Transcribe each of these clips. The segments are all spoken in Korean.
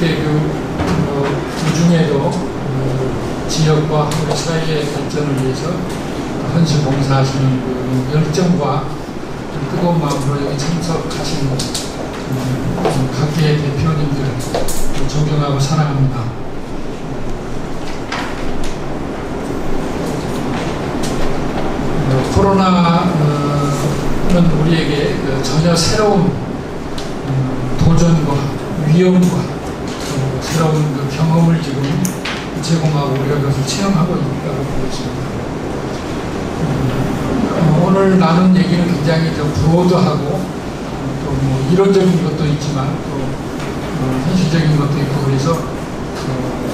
이렇게 그 중에도 지역과 우리 사회의 발전을 위해서 헌신 봉사하시는 그 열정과 뜨거운 마음으로 여기 참석하신 각계의 대표님들 존경하고 사랑합니다. 코로나는 우리에게 전혀 새로운 도전과 위험과 새로운 그 경험을 지금 제공하고 우리가 그것을 체험하고 있다고 보고 있습니다. 오늘 나눈 얘기는 굉장히 좀 브로드하고 또 뭐 이론적인 것도 있지만 또 현실적인 것도 있고 그래서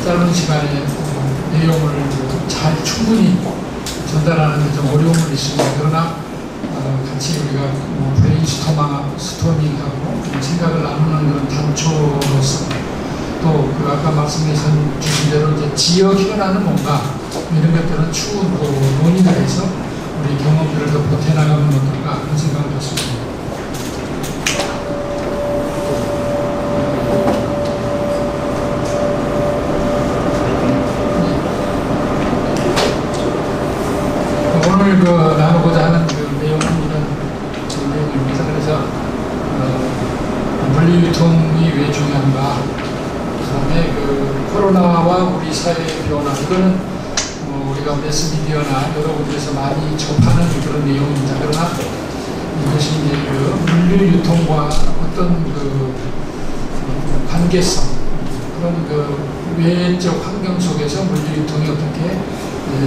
짧은 시간에 내용을 잘 충분히 전달하는 데 좀 어려움은 있습니다. 그러나 같이 우리가 브레인스토밍하고 생각을 나누는 그런 단초로서 또 그 아까 말씀해 주신 대로 이제 지역 현안은 뭔가 이런 것들은 추후 논의를 해서 우리 경험들을 더 보태나가면 어떨까 그런 생각을 갖습니다. 오늘 나누고자 하는 그 내용은 이런 내용입니다. 그래서 물리유통이 왜 중요한가, 그다음에 그 코로나와 우리 사회의 변화, 이거는 우리가 매스미디어나 여러 군데서 많이 접하는 그런 내용입니다. 그러나 이것이 이제 그 물류유통과 어떤 그 관계성, 그런 그 외적 환경 속에서 물류유통이 어떻게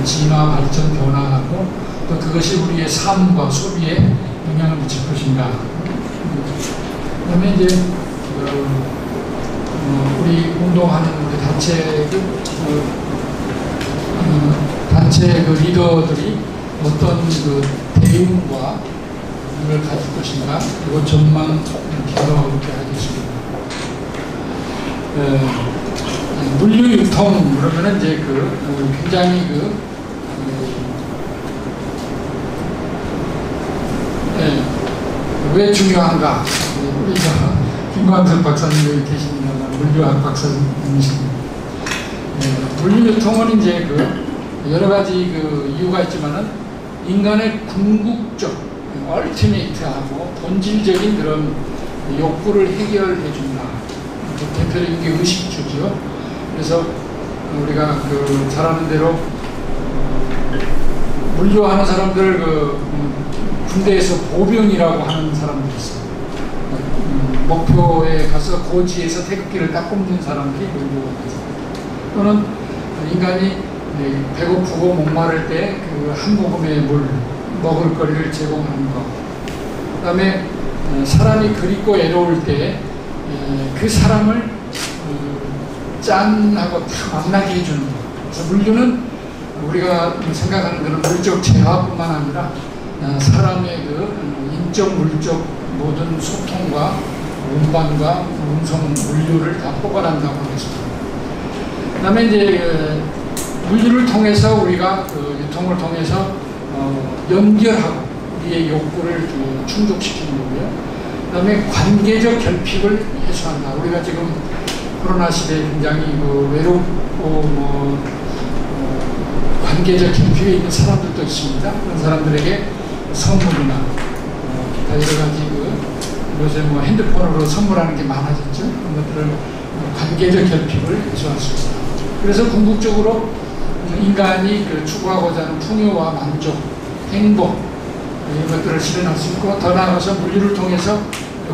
진화, 발전, 변화하고 또 그것이 우리의 삶과 소비에 영향을 미칠 것인가. 그다음에 이제 우리 운동하는 단체 그 리더들이 어떤 그 대응과 을 가질 것인가, 그리고 전망 개도하게 하겠습니다. 물류유통 그러면은 이제 굉장히 왜 중요한가? 우리 김광석 박사님 여기 계십니다만 물류학 박사님이십니다. 물류유통은 이제 여러 가지 이유가 있지만은 인간의 궁극적, 얼티메이트하고 본질적인 그런 욕구를 해결해 준다. 대표적인 게 의식주죠. 그래서 우리가 잘 아는 대로 물류하는 사람들 군대에서 보병이라고 하는 사람들이 있어요. 목표에 가서 고지에서 태극기를 딱 꼽는 사람들이 물류가 있어요. 또는 인간이 배고프고 목마를 때 한 모금의 물, 먹을 거리를 제공하는 것. 그 다음에 사람이 그립고 애로울 때 그 사람을 짠하고 탁 만나게 해주는 것. 그래서 물류는 우리가 생각하는 그런 물적 재화뿐만 아니라 사람의 인적, 물적 모든 소통과 운반과 운송, 물류를 다 포괄한다고 하겠습니다. 그 다음에 이제 물류를 통해서 우리가 유통을 통해서 연결하고 우리의 욕구를 충족시키는 거고요. 그 다음에 관계적 결핍을 해소한다. 우리가 지금 코로나 시대에 굉장히 외롭고 관계적 결핍에 있는 사람들도 있습니다. 그런 사람들에게 선물이나 기타 여러 가지 요새 핸드폰으로 선물하는 게 많아졌죠. 그런 것들을 관계적 결핍을 해소할 수 있다. 그래서 궁극적으로 인간이 추구하고자 하는 풍요와 만족, 행복 이런 것들을 실현할 수 있고, 더 나아가서 물류를 통해서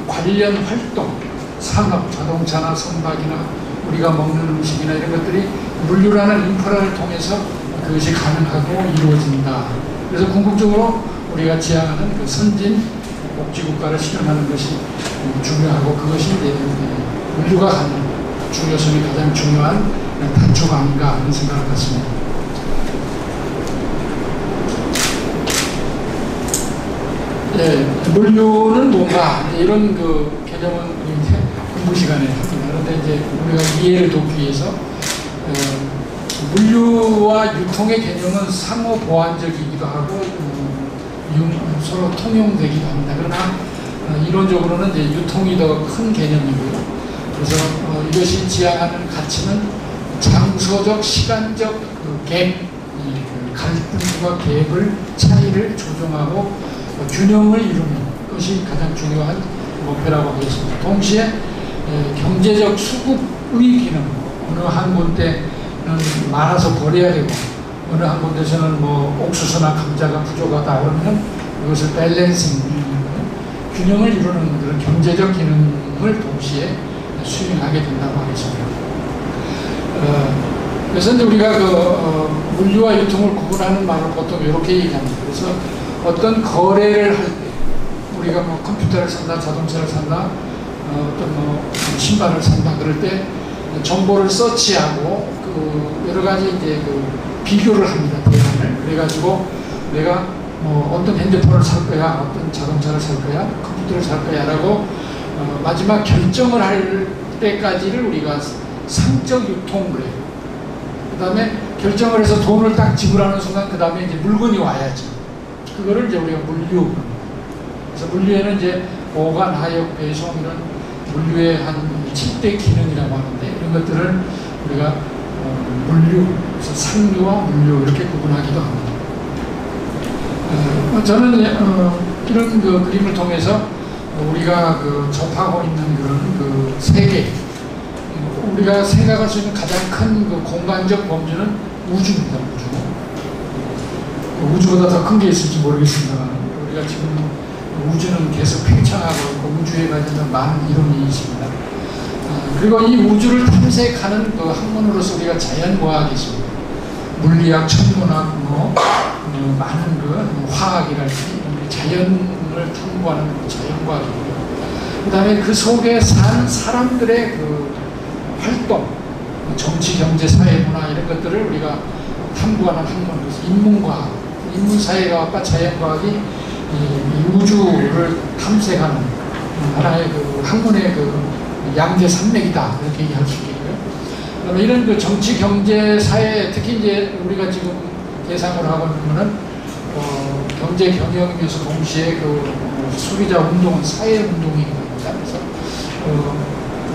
관련 활동, 산업, 자동차나 선박이나 우리가 먹는 음식이나 이런 것들이 물류라는 인프라를 통해서 그것이 가능하고 이루어진다. 그래서 궁극적으로 우리가 지향하는 선진 복지국가를 실현하는 것이 중요하고, 그것이 이제 물류가 갖는 중요성이 가장 중요한 단초가 아닌가 하는 생각을 갖습니다. 물류는 뭔가 이런 개념은 공부 시간에 합니다. 그런데 이제 우리가 이해를 돕기 위해서 물류와 유통의 개념은 상호 보완적이기도 하고 서로 통용되기도 합니다. 그러나 이론적으로는 이제 유통이 더 큰 개념이고요. 그래서 이것이 지향하는 가치는 장소적, 시간적 갭, 갈등과 갭을, 차이를 조정하고 균형을 이루는 것이 가장 중요한 목표라고 하겠습니다. 동시에 경제적 수급의 기능, 어느 한 군데는 많아서 버려야 되고 어느 한 군데서는 뭐 옥수수나 감자가 부족하다 그러면 이것을 밸런싱, 균형을 이루는 그런 경제적 기능을 동시에 수행하게 된다고 하겠습니다. 그래서 이제 우리가 물류와 유통을 구분하는 말을 보통 이렇게 얘기합니다. 그래서 어떤 거래를 할 때 우리가 뭐 컴퓨터를 산다, 자동차를 산다, 어떤 뭐 신발을 산다 그럴 때 정보를 서치하고 여러 가지 이제 비교를 합니다. 대안을. 그래가지고 내가 뭐 어떤 핸드폰을 살 거야, 어떤 자동차를 살 거야, 컴퓨터를 살 거야라고 마지막 결정을 할 때까지를 우리가 상적 유통을 해요. 그 다음에 결정을 해서 돈을 딱 지불하는 순간 그 다음에 이제 물건이 와야죠. 그거를 이제 우리가 물류. 그래서 물류에는 이제 보관, 하역, 배송 이런 물류의 한 7대 기능이라고 하는데 이런 것들을 우리가 물류, 그래서 상류와 물류 이렇게 구분하기도 합니다. 저는 이런 그림을 통해서 우리가 접하고 있는 그런 세계, 우리가 생각할 수 있는 가장 큰 공간적 범주는 우주입니다. 우주보다 더 큰 게 있을지 모르겠습니다만 우리가 지금 우주는 계속 팽창하고 있고 우주에 관련된 많은 이론이 있습니다. 그리고 이 우주를 탐색하는 학문으로서 우리가 자연과학이 있습니다. 물리학, 천문학, 많은 화학이랄지 자연을 탐구하는 자연과학이고요. 그 다음에 그 속에 사는 사람들의 활동, 정치, 경제, 사회, 문화 이런 것들을 우리가 탐구하는 학문, 그래서 인문과학, 인문사회과학과 자연과학이 이 우주를 탐색하는 하나의 학문의 양대 산맥이다 이렇게 얘기할 수 있겠고요. 그다음에 이런 정치, 경제, 사회, 특히 이제 우리가 지금 대상으로 하고 있는 거는 경제 경영에서 동시에 소비자 운동은 사회 운동인 겁니다. 그래서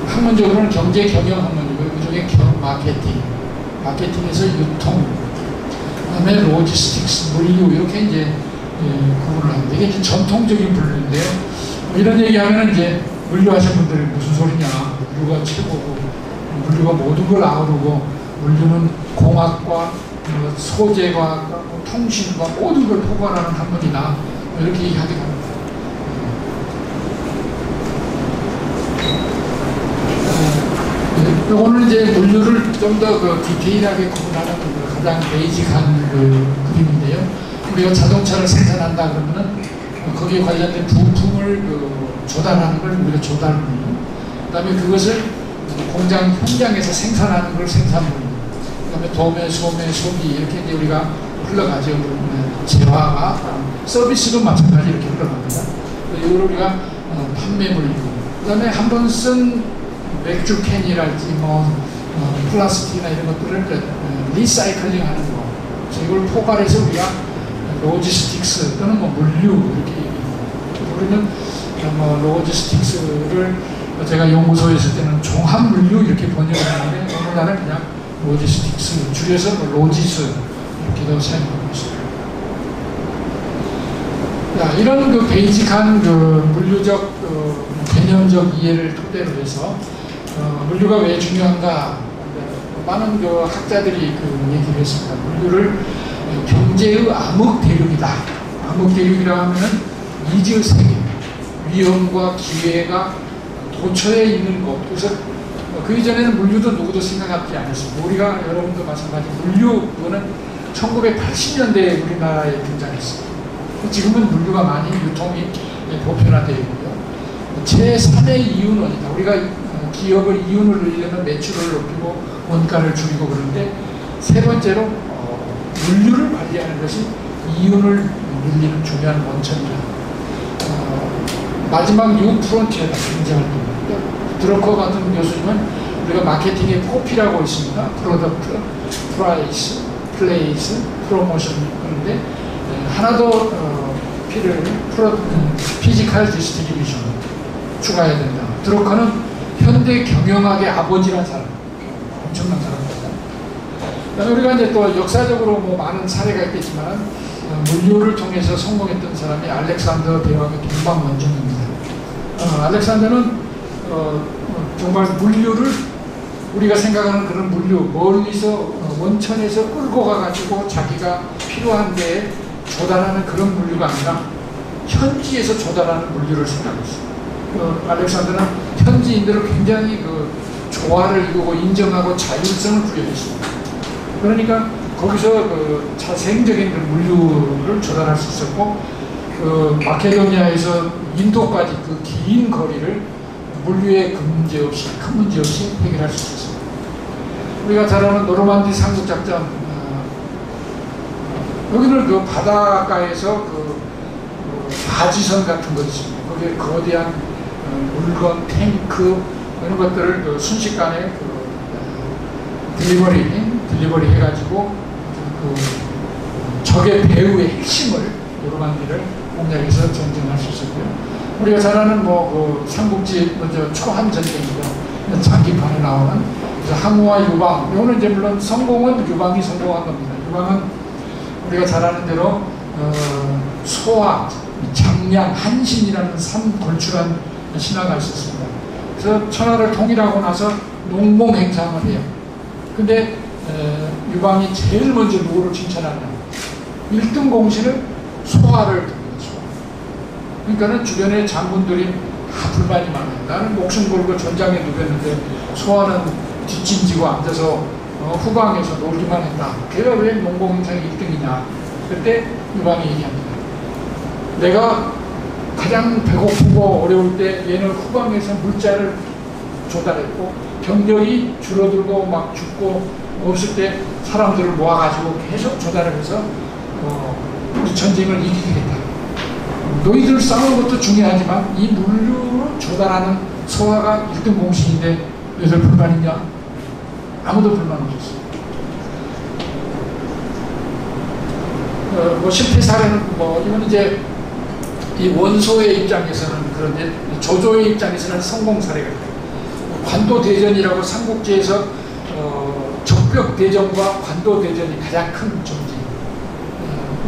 학문적으로는 경제 경영 학문이고요. 그중에 마케팅에서 유통, 그다음에 로지스틱스, 물류 이렇게 이제 구분을 합니다. 이게 이제 전통적인 분류인데요. 이런 얘기하면 이제 물류하시는 분들이 무슨 소리냐, 물류가 최고고, 물류가 모든 걸 아우르고, 물류는 공학과 소재과학과 통신과 모든 걸 포괄하는 학문이다. 이렇게 얘기하기도 합니다. 오늘 이제 물류를 좀 더 디테일하게 구분하는 가장 베이직한 그림인데요. 우리가 자동차를 생산한다 그러면은 거기에 관련된 부품을 조달하는 걸 우리가 조달물, 그 다음에 그것을 공장 현장에서 생산하는 걸 생산물, 그 다음에 도매, 소매, 소비 이렇게 이제 우리가 흘러가죠. 재화가 서비스도 마찬가지 이렇게 흘러갑니다. 이걸 우리가 판매물류, 그 다음에 한 번 쓴 맥주 캔이랄지 플라스틱이나 이런 것들을 리사이클링 하는 거, 이걸 포괄해서 우리가 로지스틱스 또는 물류 이렇게 얘기합니다. 우리는 로지스틱스를 제가 연구소에 있을 때는 종합물류 이렇게 번역을 하는데 오늘날은 그냥 로지스틱스 줄여서 로지스 이렇게도 사용하고 있습니다. 자, 이런 베이직한 물류적 개념적 이해를 토대로 해서 물류가 왜 중요한가, 많은 학자들이 얘기를 했습니다. 물류를 경제의 암흑 대륙이다. 암흑 대륙이라 하면은 미지의 세계, 위험과 기회가 도처에 있는 곳. 그래서 그 이전에는 물류도 누구도 생각하지 않았습니다. 우리가 여러분도 마찬가지 물류는 1980년대에 우리나라에 등장했습니다. 지금은 물류가 많이 유통이 보편화되어 있고요. 제3의 이유는 어디다? 우리가 기업을 이윤을 늘리려면 매출을 높이고 원가를 줄이고 그러는데 세 번째로 물류를 관리하는 것이 이윤을 늘리는 중요한 원천이다. 마지막 뉴 프론티어가 등장할 겁니다. 드러커 같은 교수님은 우리가 마케팅의 포피라고 있습니다. 프로덕트, 프라이스, 플레이스, 프로모션 그런데 하나 더 피지컬 디스트리뷰션 추가해야 된다. 드러커는 현대 경영학의 아버지란 사람, 엄청난 사람입니다. 우리가 이제 또 역사적으로 뭐 많은 사례가 있겠지만 물류를 통해서 성공했던 사람이 알렉산더 대왕의 동방원종입니다. 알렉산더는 정말 물류를 우리가 생각하는 그런 물류, 멀리서 원천에서 끌고 가가지고 자기가 필요한 데에 조달하는 그런 물류가 아니라 현지에서 조달하는 물류를 생각했어요. 알렉산더는 현지인들을 굉장히 조화를 이루고 인정하고 자율성을 부여했습니다. 그러니까 거기서 자생적인 물류를 조달할 수 있었고, 마케도니아에서 인도까지 그 긴 거리를 물류의 큰 문제 없이 해결할 수 있었습니다. 우리가 잘 아는 노르만디 상륙작전, 여기는 바닷가에서 바지선 같은 거 있습니다. 거기에 거대한 물건, 탱크 이런 것들을 순식간에 딜리버리 해가지고 적의 배후의 핵심을 노르만디를 공략해서 전쟁할 수 있었고요. 우리가 잘 아는 삼국지 먼저 초한 전쟁이죠. 장기판에 나오는 그래서 항우와 유방. 이거는 이제 물론 성공은 유방이 성공한 겁니다. 유방은 우리가 잘 아는 대로 소화, 장량, 한신이라는 3골출한 신화가 있었습니다. 그래서 천하를 통일하고 나서 농공 행상을 해요. 근데 유방이 제일 먼저 누구를 칭찬하냐? 1등 공신을 소화를 듭니다. 그러니까는 주변의 장군들이 다 불만이 많아요. 나는 목숨 걸고 전장에 누볐는데 소화는 뒷짐지고 앉아서 후방에서 놀기만 했다. 걔가 왜 농공 행상이 1등이냐? 그때 유방이 얘기합니다. 내가 가장 배고프고 어려울 때 얘는 후방에서 물자를 조달했고, 병력이 줄어들고 막 죽고 없을 때 사람들을 모아가지고 계속 조달을 해서 우리 전쟁을 이기겠다. 너희들 싸우는 것도 중요하지만 이 물류를 조달하는 소화가 1등 공신인데 너희들 불만 있냐? 아무도 불만 없었어요. 실패 사례는 이건 이제 이 원소의 입장에서는 그런데 조조의 입장에서는 성공 사례가 있어요. 관도대전이라고 삼국지에서 적벽대전과 관도대전이 가장 큰 전쟁.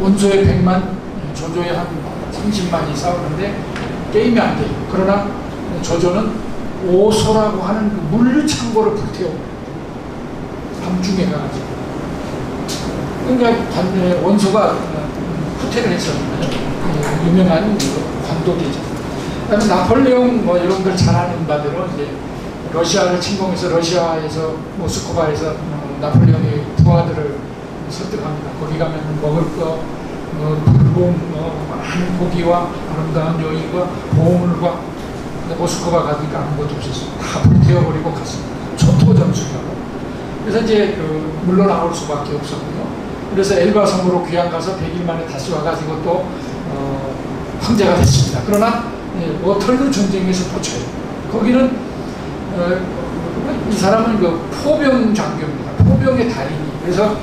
원소의 100만, 조조의 한 30만이 싸우는데 게임이 안 돼요. 그러나 조조는 오소라고 하는 그 물류 창고를 불태워 밤중에 가가지고. 그러니까 원소가 후퇴를 했었는데 유명한 관도대전. 그다음에 나폴레옹 여러분들 잘 아는 바대로 이제 러시아를 침공해서 러시아에서 모스크바에서 나폴레옹의 부하들을 설득합니다. 거기 가면 먹을 거, 붉은 많은 고기와 아름다운 여인과 보물과. 근데 모스크바 가니까 아무것도 없었어요. 다 불태워버리고 갔습니다. 초토전술이라고. 그래서 이제 물러 나올 수밖에 없었고요. 그래서 엘바 섬으로 귀양 가서 100일 만에 다시 와가지고 또 황제가 됐습니다. 그러나 워털루 전쟁에서 포쳐요. 거기는 이 사람은 포병 장교입니다. 포병의 달인이. 그래서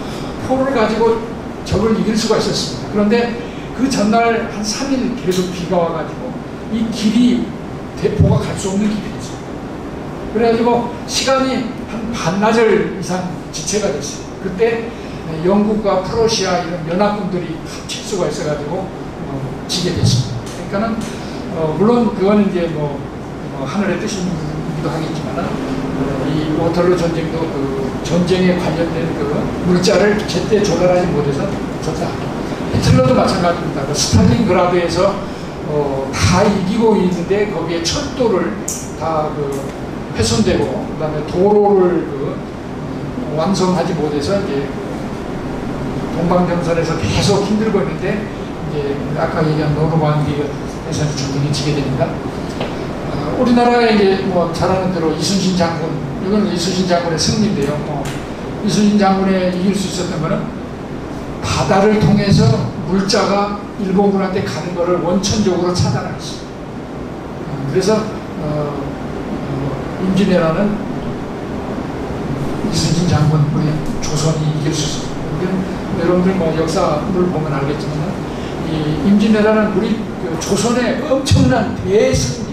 포를 가지고 적을 이길 수가 있었습니다. 그런데 그 전날 한 3일 계속 비가 와가지고 이 길이 대포가 갈 수 없는 길이었어요. 그래가지고 시간이 한 반나절 이상 지체가 됐어요. 그때 영국과 프로시아 이런 연합군들이 합칠 수가 있어가지고 지게 됐습니다. 그러니까는 물론 그거는 이제 하늘의 뜻이기도 하겠지만 이 워털루 전쟁도 그 전쟁에 관련된 그 물자를 제때 조달하지 못해서 졌다. 히틀러도 마찬가지입니다. 그 스탈린그라드에서 다 이기고 있는데 거기에 철도를 다 훼손되고 그다음에 도로를 완성하지 못해서 이제 동방전선에서 계속 힘들고 있는데 이제 아까 얘기한 노르망디에서 전쟁에 지게 됩니다. 우리나라에 이제 잘 아는 대로 이순신 장군, 이건 이순신 장군의 승리인데요. 이순신 장군에 이길 수 있었던 거는 바다를 통해서 물자가 일본군한테 가는 것을 원천적으로 차단하겠어요. 그래서 임진왜란은 이순신 장군, 우리 조선이 이길 수 있어요. 여러분들 역사를 보면 알겠지만 이 임진왜란은 우리 조선의 엄청난 대승리.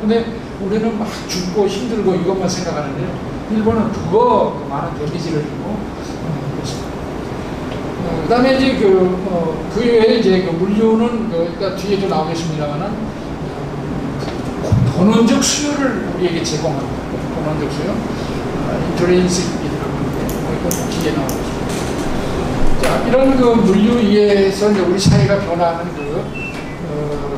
근데 우리는 막 죽고 힘들고 이것만 생각하는데 일본은 더 많은 데미지를 주고 그렇습니다. 그 다음에 이제 그 외에 이제 그 물류는 그러니까 뒤에도 나오겠습니다만은 본원적 수요를 우리에게 제공합니다. 본원적 수요. 인트레인식이라고 하는데 이건 뒤에 나오겠습니다. 자, 이런 그 물류 위에서 이제 우리 사회가 변화하는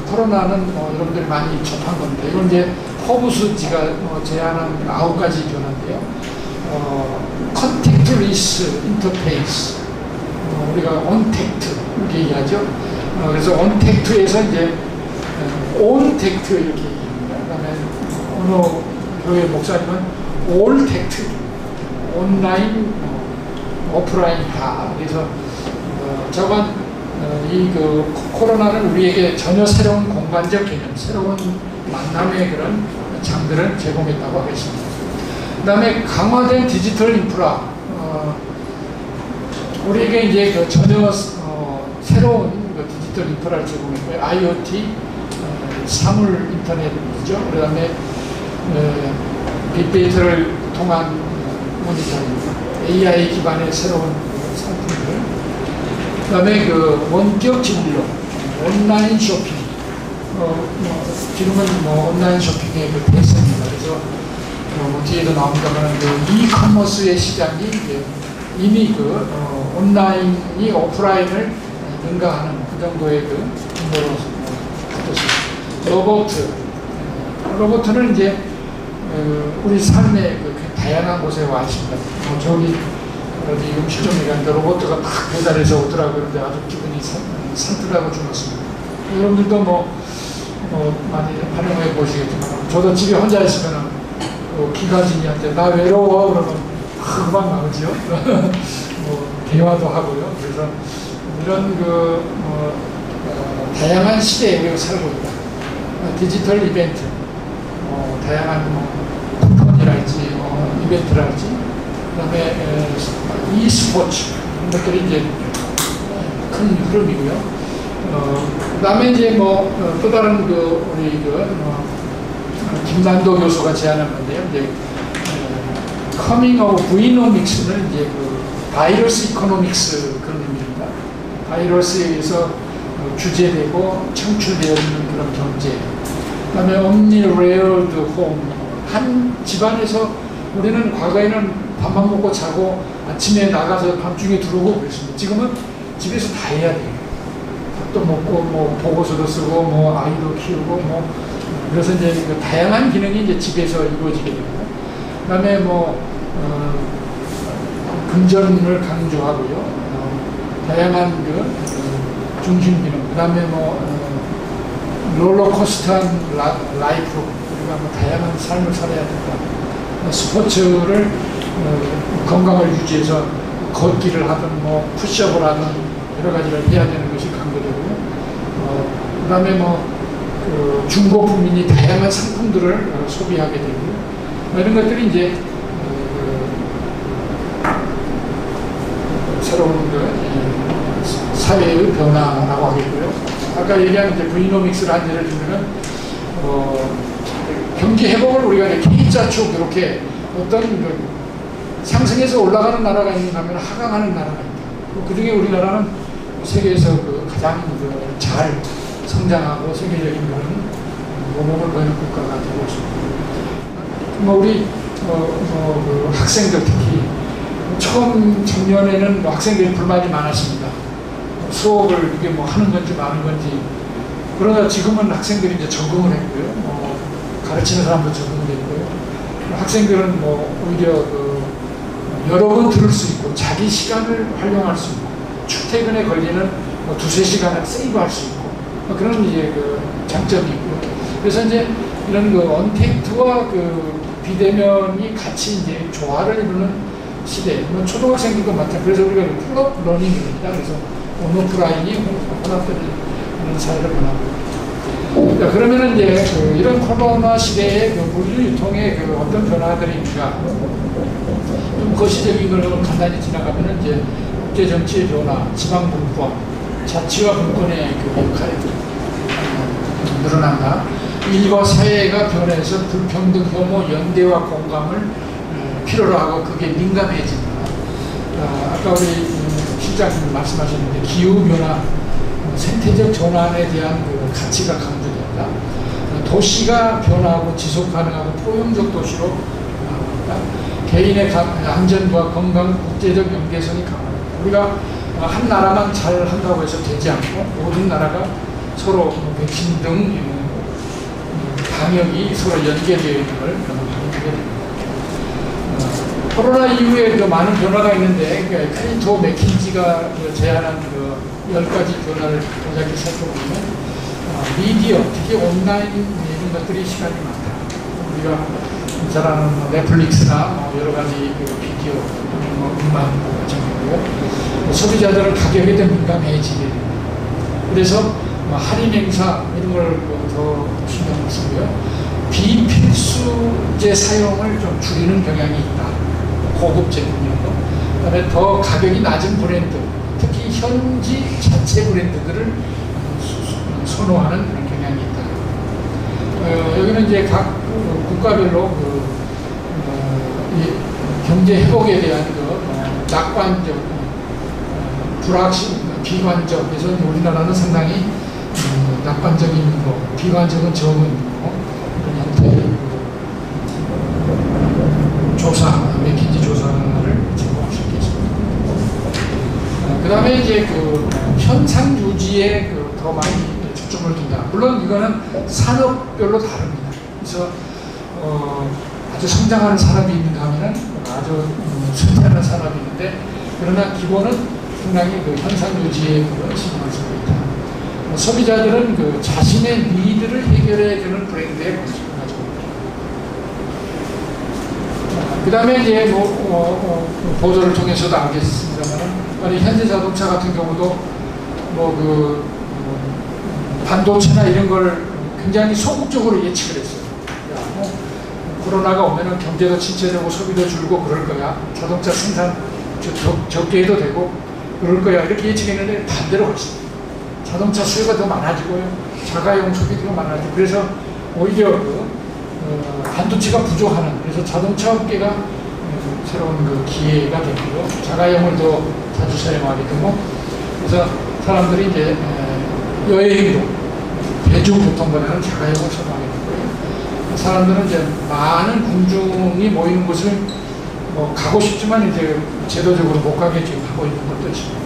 코로나는 여러분들이 많이 접한 건데, 이건 이제 포브스지가 제안한 9가지 변화인데요. 컨택트리스 인터페이스, 우리가 온택트 이렇게 얘기하죠. 그래서 온택트에서 이제 온택트 이렇게 얘기합니다. 그다음에 어느 교회 목사님은 올택트, 온라인, 오프라인 다. 그래서 저건 이 코로나는 우리에게 전혀 새로운 공간적 개념, 새로운 만남의 그런 장들을 제공했다고 하겠습니다. 그 다음에 강화된 디지털 인프라, 우리에게 이제 전혀 새로운 디지털 인프라를 제공했고요. IoT, 사물 인터넷이죠. 그 다음에 빅데이터를 통한 모니터링, AI 기반의 새로운 상품들, 그 다음에 원격 진료, 온라인 쇼핑, 지금은 온라인 쇼핑의 대세입니다. 그래서 뒤에도 나옵니다만 이커머스의 시장이 이미 온라인이 오프라인을 능가하는 그 정도의 정도로 로봇은 이제 우리 삶의 다양한 곳에 와 있습니다. 저기 어디 음식점에 갔는데 로봇가 막 배달해서 오더라고요. 그런데 아주 기분이 산뜻하고 좋았습니다. 여러분들도 많이 활용해 보시겠지만, 저도 집에 혼자 있으면 기가진이한테 나 외로워 그러면 금방 나오죠. 대화도 하고요. 그래서 이런 다양한 시대에 우리가 살고 있다. 디지털 이벤트, 다양한 쿠폰이랄지 이벤트랄지, 그다음에 e스포츠 이런 것들이 이제 큰 흐름이고요. 그다음에 이제 또 다른 우리 김난도 교수가 제안한 건데요. 이제 커밍 오브 브이노믹스는 이제 바이러스 이코노믹스 그런 의미입니다. 바이러스에서 규제되고 창출되어 있는 그런 경제. 그다음에 omni-layered home, 한 집안에서 우리는 과거에는 밥만 먹고 자고 아침에 나가서 밤중에 들어오고 그랬습니다. 지금은 집에서 다 해야 돼요. 밥도 먹고 보고서도 쓰고 아이도 키우고 그래서 이제 다양한 기능이 이제 집에서 이루어지게 됩니다. 그다음에 금전을 강조하고요. 다양한 중심 기능. 그다음에 롤러코스터한 라이프, 우리가 다양한 삶을 살아야 된다. 스포츠를 건강을 유지해서 걷기를 하든 푸시업을 하든 여러 가지를 해야 되는 것이 강조되고요. 그 다음에 중고국민이 다양한 상품들을 소비하게 되고요. 이런 것들이 이제 새로운 사회의 변화라고 하겠고요. 아까 얘기한 이제 브이노믹스를 한 예를 들면은 경제 회복을 우리가 K자축 이렇게 어떤 상승해서 올라가는 나라가 있는가 하면 하강하는 나라가 있다. 그 중에 우리나라는 세계에서 가장 잘 성장하고 세계적인 그런 모범을 보이는 국가가 되고 있습니다. 우리 학생들 특히 처음 작년에는 학생들이 불만이 많았습니다. 수업을 이게 하는 건지 마는 건지. 그러다 지금은 학생들이 이제 적응을 했고요. 가르치는 사람도 적응됐고요. 학생들은 오히려 여러 번 들을 수 있고 자기 시간을 활용할 수 있고 출퇴근에 걸리는 두세 시간을 세이브할 수 있고 그런 이제 장점이 있고요. 그래서 이제 이런 언택트와 비대면이 같이 이제 조화를 이루는 시대. 초등학생들도 마찬가지. 그래서 우리가 풀업 러닝입니다. 그래서 온오프라인이 혼합되는 사회를 변하고 있습니다. 자, 그러면은 이제 이런 코로나 시대의 물류 유통의 어떤 변화들인가, 좀 거시적인 걸 간단히 지나가면은 이제 국제 정치의 변화, 지방 분권, 자치와 분권의 역할이 늘어난다. 일과 사회가 변해서 불평등, 혐오, 연대와 공감을 필요로 하고 그게 민감해진다. 아까 우리 실장님 말씀하셨는데 기후변화, 생태적 전환에 대한 그 가치가 강조된다. 도시가 변화하고 지속가능하고 포용적 도시로 나아간다. 개인의 안전과 건강, 국제적 연계성이 강하다. 우리가 한 나라만 잘 한다고 해서 되지 않고 모든 나라가 서로 백신 등 방역이 서로 연계되어 있는 걸 확인하게 됩니다. 코로나 이후에 그 많은 변화가 있는데 크리토 맥킨지가 제안한 그 10가지 변화를 도자기 살펴보면 미디어, 특히 온라인 이런 것들이 시간이 많다. 우리가 잘 아는 넷플릭스나 여러 가지 그 비디오, 음악 장르고 소비자들은 가격에 더 민감해지게 됩니다. 그래서 할인 행사 이런 걸 더 신경을 쓰고요. 비필수제 사용을 좀 줄이는 경향이 있다. 고급 제품이고, 그다음에 더 가격이 낮은 브랜드, 특히 현지 자체 브랜드들을 선호하는 그런 경향이 있다. 여기는 이제 각 국가별로 경제 회복에 대한 낙관적, 불확실, 비관적, 그래서 우리나라는 상당히 낙관적인 거, 비관적은 적은 거, 그런 형태의 조사, 맥킨지 조사를 제공할 수 있겠습니다. 그 다음에 이제 그 현상 유지에 더 많이 초점을 둔다. 물론 이거는 산업별로 다릅니다. 그래서 아주 성장하는 산업이 있는가 하면은 아주 쇠퇴하는 산업이 있는데, 그러나 기본은 상당히 그 현상 유지에 신경을 쓰고 있다. 소비자들은 그 자신의 니드를 해결해주는 브랜드에 관심을 가지고 있다. 그 다음에 이제 보도를 통해서도 알겠습니다만, 현대 자동차 같은 경우도 반도체나 이런 걸 굉장히 소극적으로 예측을 했어요. 코로나가 오면은 경제도 침체되고 소비도 줄고 그럴 거야. 자동차 생산 적게 해도 되고 그럴 거야. 이렇게 예측했는데 반대로 갔습니다. 자동차 수요가 더 많아지고요. 자가용 소비도 많아지고, 그래서 오히려 반도체가 부족하는, 그래서 자동차 업계가 새로운 그 기회가 되고요. 자가용을 더 자주 사용하게 되고, 그래서 사람들이 이제 여행으로 대중교통보다는 자가용을 선호하게 되고요. 사람들은 이제 많은 군중이 모이는 곳을 가고 싶지만 이제 제도적으로 못 가게 지금 하고 있는 것도 있습니다.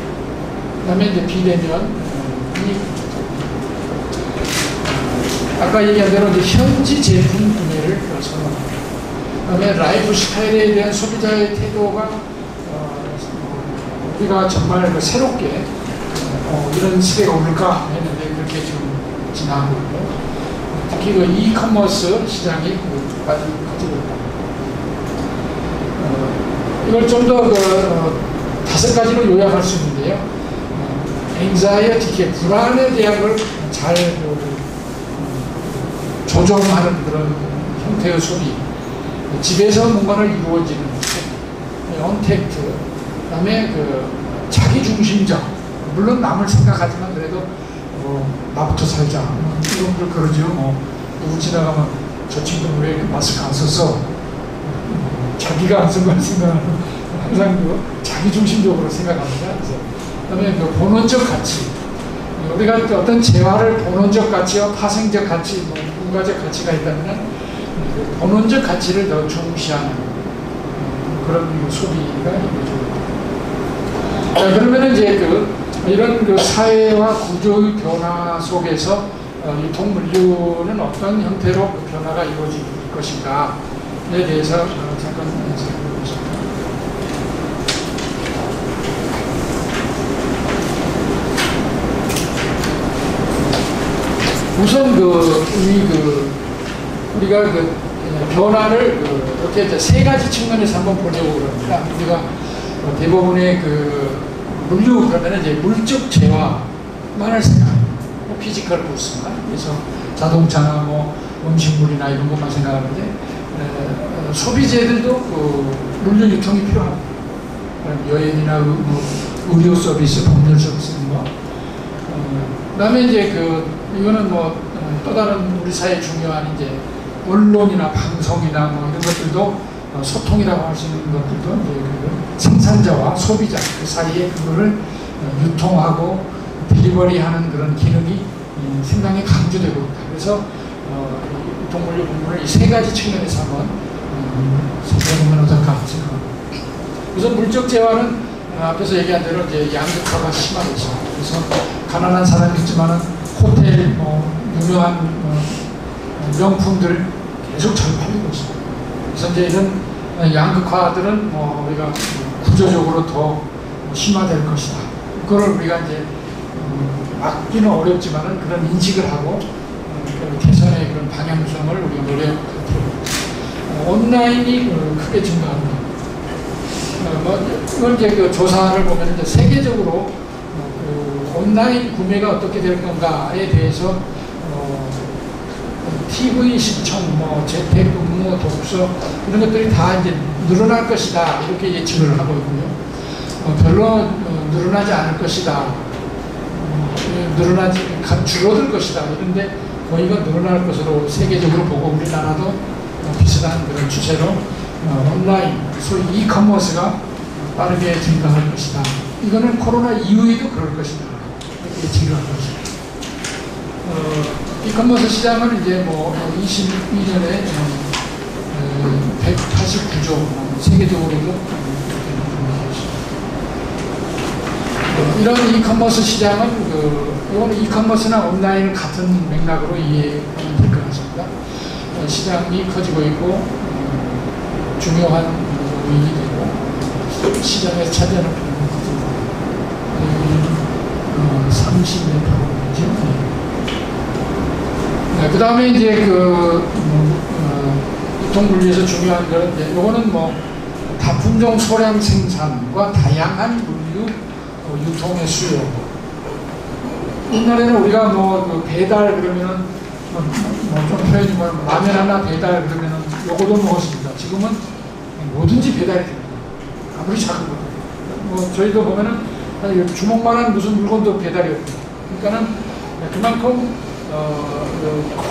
그 다음에 이제 비대면, 아까 얘기한 대로 이제 현지 제품 구매를 선호합니다. 그 다음에 라이프 스타일에 대한 소비자의 태도가 우리가 정말 새롭게 이런 시대가 올까 했는데 그렇게 지금 지나고 있고, 특히 그 이커머스 시장이 가지고 있다. 이걸 좀 더 5가지로 요약할 수 있는데요. anxiety, 불안에 대한 걸 잘 조정하는 그런 형태의 소비, 집에서 뭔가를 이루어지는 언택트, 그 다음에 자기중심적, 물론 남을 생각하지만 그래도 나부터 살자 이런 걸 그러죠. 누구 지나가면 저 친구는 왜 마스크 안 써서 자기가 안 쓴 걸 생각하는, 항상 자기중심적으로 생각합니다. 그 다음에 본원적 가치, 우리가 어떤 재화를 본원적 가치와 파생적 가치, 문화적 가치가 있다면 본원적 가치를 더 중시하는 그런 소비가 이루어집니다. 자, 그러면 이제 이런 사회와 구조의 변화 속에서 유통물류는 어떤 형태로 변화가 이루어질 것인가에 대해서 잠깐 살펴보겠습니다. 우선 우리가 변화를 이렇게 3가지 측면에서 한번 보려고 그럽니다. 우리가 대부분의 물류 그러면 이제 물적 재화만을 생각합니다. 피지컬 구스만, 그래서 자동차나 음식물이나 이런 것만 생각하는데, 소비재들도 물류 유통이 필요합니다. 여행이나 의료 서비스, 법률 서비스 이런 거. 그다음에 이제 이거는 뭐 또 다른 우리 사회 중요한 이제 언론이나 방송이나 뭐 이런 것들도 소통이라고 할 수 있는 것들도 이제 생산자와 소비자 그 사이에 그거를 유통하고 딜리버리하는 그런 기능이 상당히 강조되고 있다. 그래서 유통물류 부문을 이 세 가지 측면에서 한번 살펴보면 어떨까 생각합니다. 그래서 물적 재화는 앞에서 얘기한 대로 이제 양극화가 심하고 있습니다. 그래서 가난한 사람이 있지만은 호텔 유명한 명품들 계속 잘 팔리고 있습니다. 그래서 이제 이런 양극화들은 우리가 구조적으로 더 심화될 것이다. 그걸 우리가 이제 막기는 어렵지만은 그런 인식을 하고 개선의 그런 방향성을 우리가 노력할 필요가 있습니다. 온라인이 크게 증가합니다. 이건 이제 조사를 보면 이제 세계적으로 온라인 구매가 어떻게 될 건가에 대해서 TV 시청, 재택근무, 독서 이런 것들이 다 이제 늘어날 것이다 이렇게 예측을 하고 있고요. 별로 늘어나지 않을 것이다. 줄어들 것이다. 이런데 거의가 늘어날 것으로 세계적으로 보고 우리나라도 비슷한 그런 추세로 온라인, 소위 이커머스가 빠르게 증가할 것이다. 이거는 코로나 이후에도 그럴 것이다. 이렇게 예측을 한 것이다. 이커머스 시장은 이제 22년에 189조 세계적으로도 이런 이커머스 시장은 이거는 이커머스나 온라인 같은 맥락으로 이해될 것 같습니다. 시장이 커지고 있고 중요한 요인이 되고 시장에 차지하는 것들입니다. 30몇 %. 그 다음에 이제 유통물류에서 중요한 거는 이제 요거는 다품종 소량 생산과 다양한 물류 유통의 수요. 옛날에는 우리가 배달 그러면은 좀 표현이 라면 하나 배달 그러면은 요거도 먹었습니다. 지금은 뭐든지 배달이 됩니다. 아무리 작은 것. 저희도 보면은 주먹만한 무슨 물건도 배달이 옵니다. 그러니까는 그만큼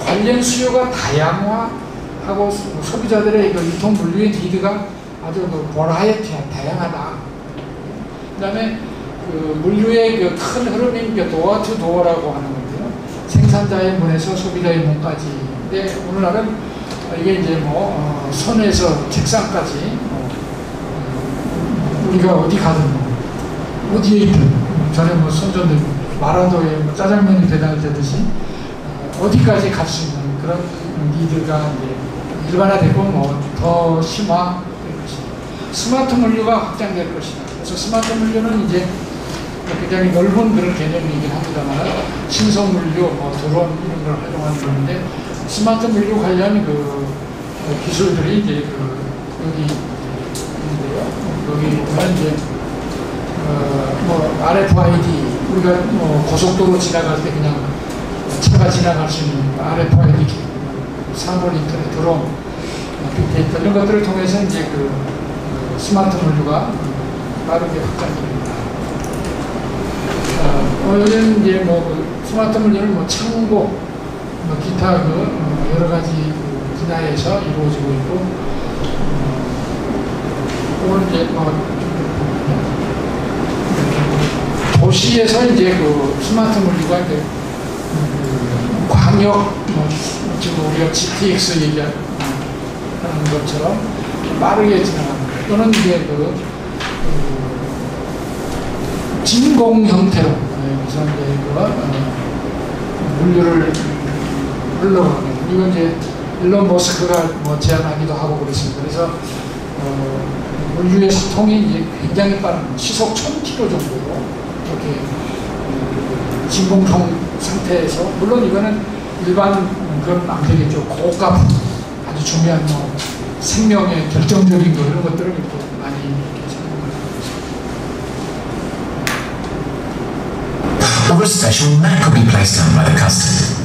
관련 수요가 다양화하고 소비자들의 유통 물류의 니드가 아주 버라이어티한 다양하다. 그다음에 물류의 큰 흐름인 도어 투 도어라고 하는 건데요. 생산자의 문에서 소비자의 문까지. 근데 오늘날은 이게 이제 선에서 책상까지 우리가 어디 가든 어디에 있든 전에 선전들 마라도에 짜장면이 배달되듯이 어디까지 갈 수 있는 그런 니드가 이제 일반화되고 더 심화될 것이다. 스마트 물류가 확장될 것이다. 그래서 스마트 물류는 이제 굉장히 넓은 그런 개념이긴 합니다만 신속 물류, 드론 이런 걸 활용하는 건데 스마트 물류 관련 기술들이 이제 여기 있는데요. 여기 보면 이제 RFID 우리가 고속도로 지나갈 때 그냥 차가 지나갈 수 있는 RFID 사물 인터넷 드론 빅데이터 이런 것들을 통해서 이제 스마트 물류가 빠르게 확장됩니다. 요즘 이제 스마트 물류는 창고 기타 여러 가지 분야에서 이루어지고 있고 오늘 이제 도시에서 이제 스마트 물류가 이제 광역 지금 우리가 GTX 얘기하는 것처럼 빠르게 진행합니다. 또는 이제 진공 형태로 그래서 이제 물류를 흘러가는 이건 이제 일론 머스크가 제안하기도 하고 그렇습니다. 그래서 물류의 소통이 이제 굉장히 빠른 시속 1000km 정도로 이렇게 진공통 상태에서 물론 이거는 일반 그건 안 되겠죠. 고가 아주 중요한 생명의 결정적인 이런 것들을 이렇게 많이 or a special mat could be placed down by the customer.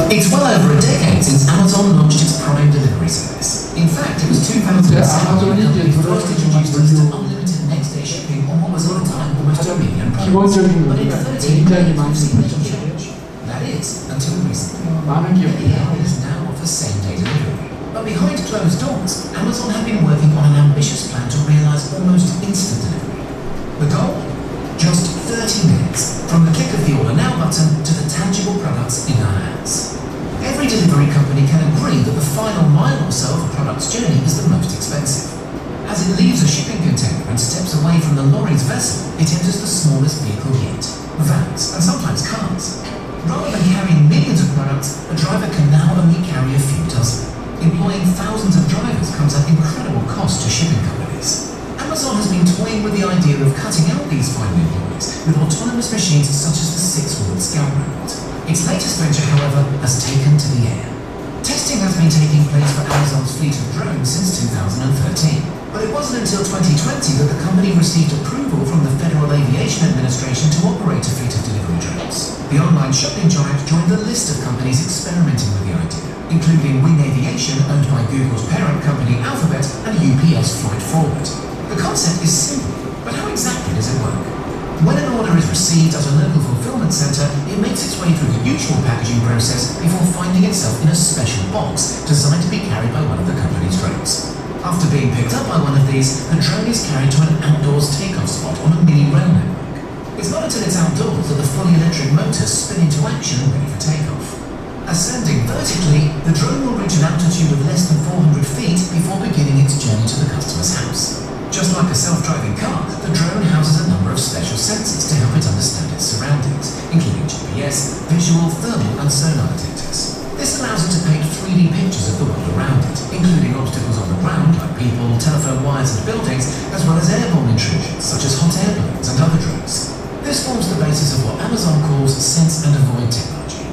It's well over a decade since Amazon launched its Prime delivery service. In fact, it was 2007 근데 아마존이 when the 이제 company first introduced us to 물류 unlimited next day shipping on what was at the time almost a million products. 기본적인 But in 문제가 13 굉장히 years, 많이 we've seen major 발전됐어요. change. That is, until recently. 많은 Many 기업들이 하고 areas 있습니다. now offer same-day delivery. But behind closed doors, Amazon have been working on an ambitious plan to realize almost instant delivery. The goal? Just 30 minutes, from the click of the Order Now button to the tangible products in our hands. Every delivery company can agree that the final mile or so of a product's journey is the most expensive. As it leaves a shipping container and steps away from the lorry's vessel, it enters the smallest vehicle yet, vans and sometimes cars. Rather than carrying millions of products, a driver can now only carry a few dozen. Employing thousands of drivers comes at incredible cost to shipping companies. Amazon has been toying with the idea of cutting out these final employees with autonomous machines such as the six-wheeled Scout robot. Its latest venture, however, has taken to the air. Testing has been taking place for Amazon's fleet of drones since 2013. But it wasn't until 2020 that the company received approval from the Federal Aviation Administration to operate a fleet of delivery drones. The online shopping giant joined the list of companies experimenting with the idea, including Wing Aviation, owned by Google's parent company Alphabet, and UPS Flight Forward. The concept is simple, but how exactly does it work? When an order is received at a local fulfillment center, it makes its way through the usual packaging process before finding itself in a special box designed to be carried by one of the company's drones. After being picked up by one of these, the drone is carried to an outdoors takeoff spot on a mini rail network. It's not until it's outdoors that the fully electric motors spin into action ready for takeoff. Ascending vertically, the drone will reach an altitude of less than 400 feet before beginning its journey to the customer's house. Just like a self-driving car, the drone houses a number of special sensors to help it understand its surroundings, including GPS, visual, thermal and sonar detectors. This allows it to paint 3D pictures of the world around it, including obstacles on the ground like people, telephone wires and buildings, as well as airborne intrusions such as hot air balloons and other drones. This forms the basis of what Amazon calls sense and avoid technology.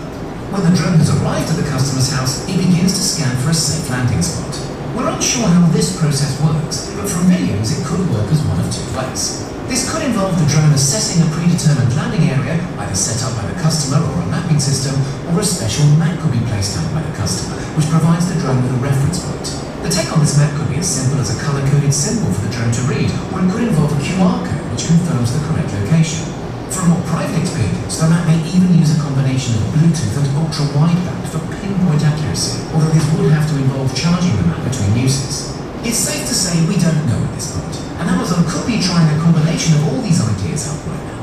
When the drone has arrived at the customer's house, it begins to scan for a safe landing spot. We're unsure how this process works, but from videos it could work as one of two ways. This could involve the drone assessing a predetermined landing area, either set up by the customer or a mapping system, or a special map could be placed down by the customer, which provides the drone with a reference point. The tech on this map could be as simple as a color-coded symbol for the drone to read, or it could involve a QR code which confirms the correct location. For a more private experience, the map may even use a combination of Bluetooth and ultra-wideband for pinpoint accuracy, although this would have to involve charging the map between uses. It's safe to say we don't know at this point, and Amazon could be trying a combination of all these ideas out right now.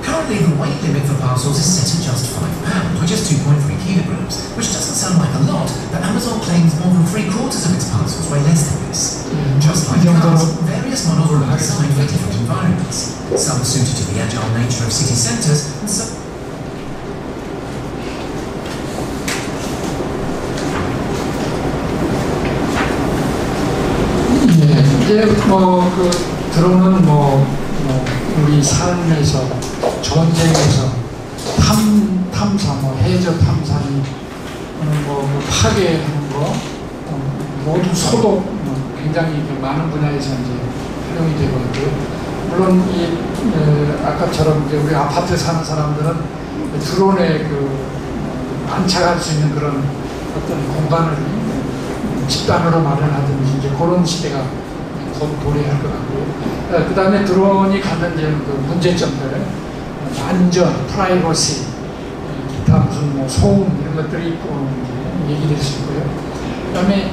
Currently, the weight limit for parcels is set at just £5, which is 2.3 kilograms, which doesn't sound like a lot, but Amazon claims more than 3/4 of its parcels weigh less than this. Just like cars, various models are designed for different environments. Some suited to the agile nature of city centres, and some 이제 그 드론은 우리 삶에서 전쟁에서 탐사, 해저 탐사니 파괴하는 거 모두 소독 굉장히 많은 분야에서 이제 활용이 되고 있고요. 물론 아까처럼 이제 우리 아파트 사는 사람들은 드론에 안착할 수 있는 그런 어떤 공간을 집단으로 마련하든지 이제 그런 시대가 곧 도래할 것 같고요. 그 다음에 드론이 갖는 이제 문제점들, 안전, 프라이버시, 기타 무슨 소음 이런 것들이 얘기될 수 있고요. 그 다음에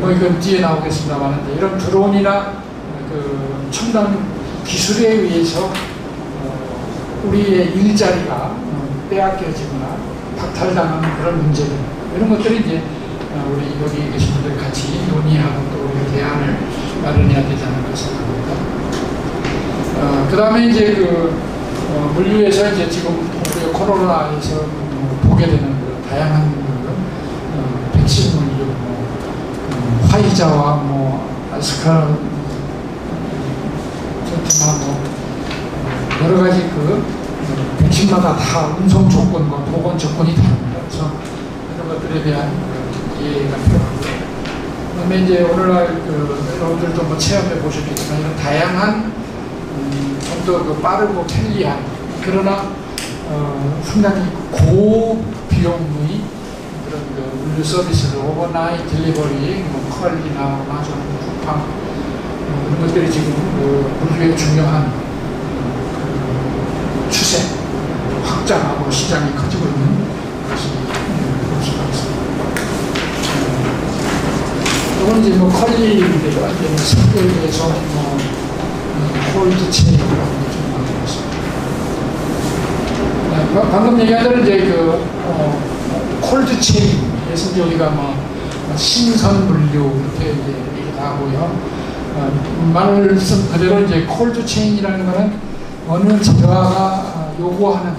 이건 뒤에 나오겠습니다만 이런 드론이나 첨단 기술에 의해서 우리의 일자리가 빼앗겨지거나 박탈당하는 그런 문제들 이런 것들이 이제 우리 여기 계신 분들 같이 논의하고 또 우리가 대안을 마련해야 되지 않을까 생각합니다. 그 다음에 이제 물류에서 이제 지금 우리가 코로나에서 보게 되는 다양한 백신 물류, 화이자와 아스카 여러 가지 백신마다 다 운송 조건과 보건 조건이 다릅니다. 그래서 이런 것들에 대한 이해가 필요하고요. 그다음에 이제 오늘날 여러분들도 체험해 보셨겠지만 이런 다양한 좀 더 빠르고 편리한 그러나 상당히 고비용의 그런 그 물류 서비스를 오버나잇 딜리버리, 뭐 컬리나 아마존, 쿠팡 이런 것들이 지금 그 물류의 중요한 추세, 확장하고 시장이 커지고 있는 것이 볼 수가 있습니다. 이건 이제 뭐 컬리인데요. 이제 석유에서 뭐 홀드 체인이라고 좀 나오고 있습니다. 방금 얘기한 대로 이제 그 콜드 체인에서 이제 우리가 뭐 신선 물류 이렇게 이제 얘기도 하고요. 말씀 그대로 이제 콜드 체인이라는 것은 어느 재화가 요구하는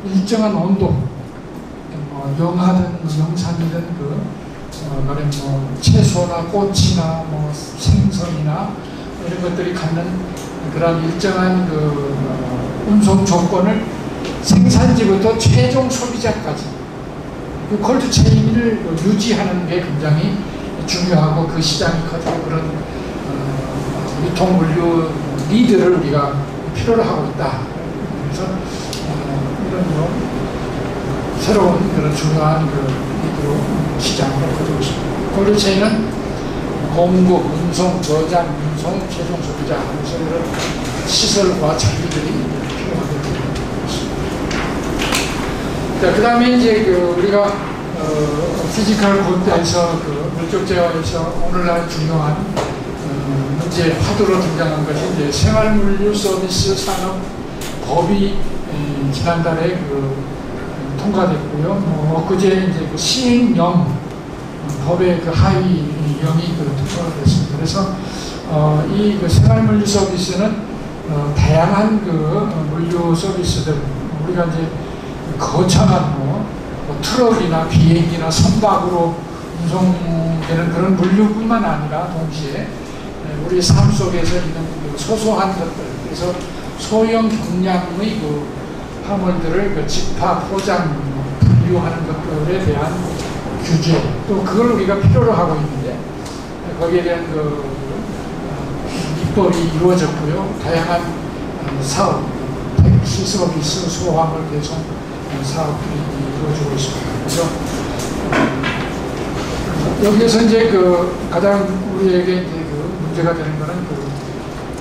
일정한 온도, 영하든 영산이든 말하면 뭐 채소나 꽃이나 뭐 생선이나 이런 것들이 갖는 그런 일정한 운송 조건을 생산지부터 최종 소비자까지 그 콜드 체인을 유지하는 게 굉장히 중요하고 그 시장이 커지고 그런 유통 물류 리드를 우리가 필요로 하고 있다. 그래서 이런 새로운 그런 중요한 리드로 시장으로 커지고 있습니다. 콜드 체인은 공급, 운송, 저장, 운송, 최종 소비자 하면서 이런 시설과 장비들이 필요하게 됩니다. 자, 그 다음에 이제 우리가 피지컬 굿에서 물적 제어에서 오늘날 중요한 문제 화두로 등장한 것이 이제 생활물류 서비스 산업 법이 지난달에 통과됐고요. 엊그제 이제 시행령 법의 하위령이 통과가 됐습니다. 그래서 이 생활물류 서비스는 다양한 물류 서비스들 우리가 이제 거창한 트럭이나 비행기나 선박으로 운송되는 그런 물류뿐만 아니라 동시에 우리 삶 속에서 있는 소소한 것들, 그래서 소형 경량의 화물들을 집화, 포장, 분류하는 것들에 대한 규제, 또 그걸 우리가 필요로 하고 있는데 거기에 대한 입법이 이루어졌고요. 다양한 사업, 택시 서비스, 소화물 배송 사업들이 이루어지고 있습니다. 그래서 여기에서 이제 가장 우리에게 이제 문제가 되는 것은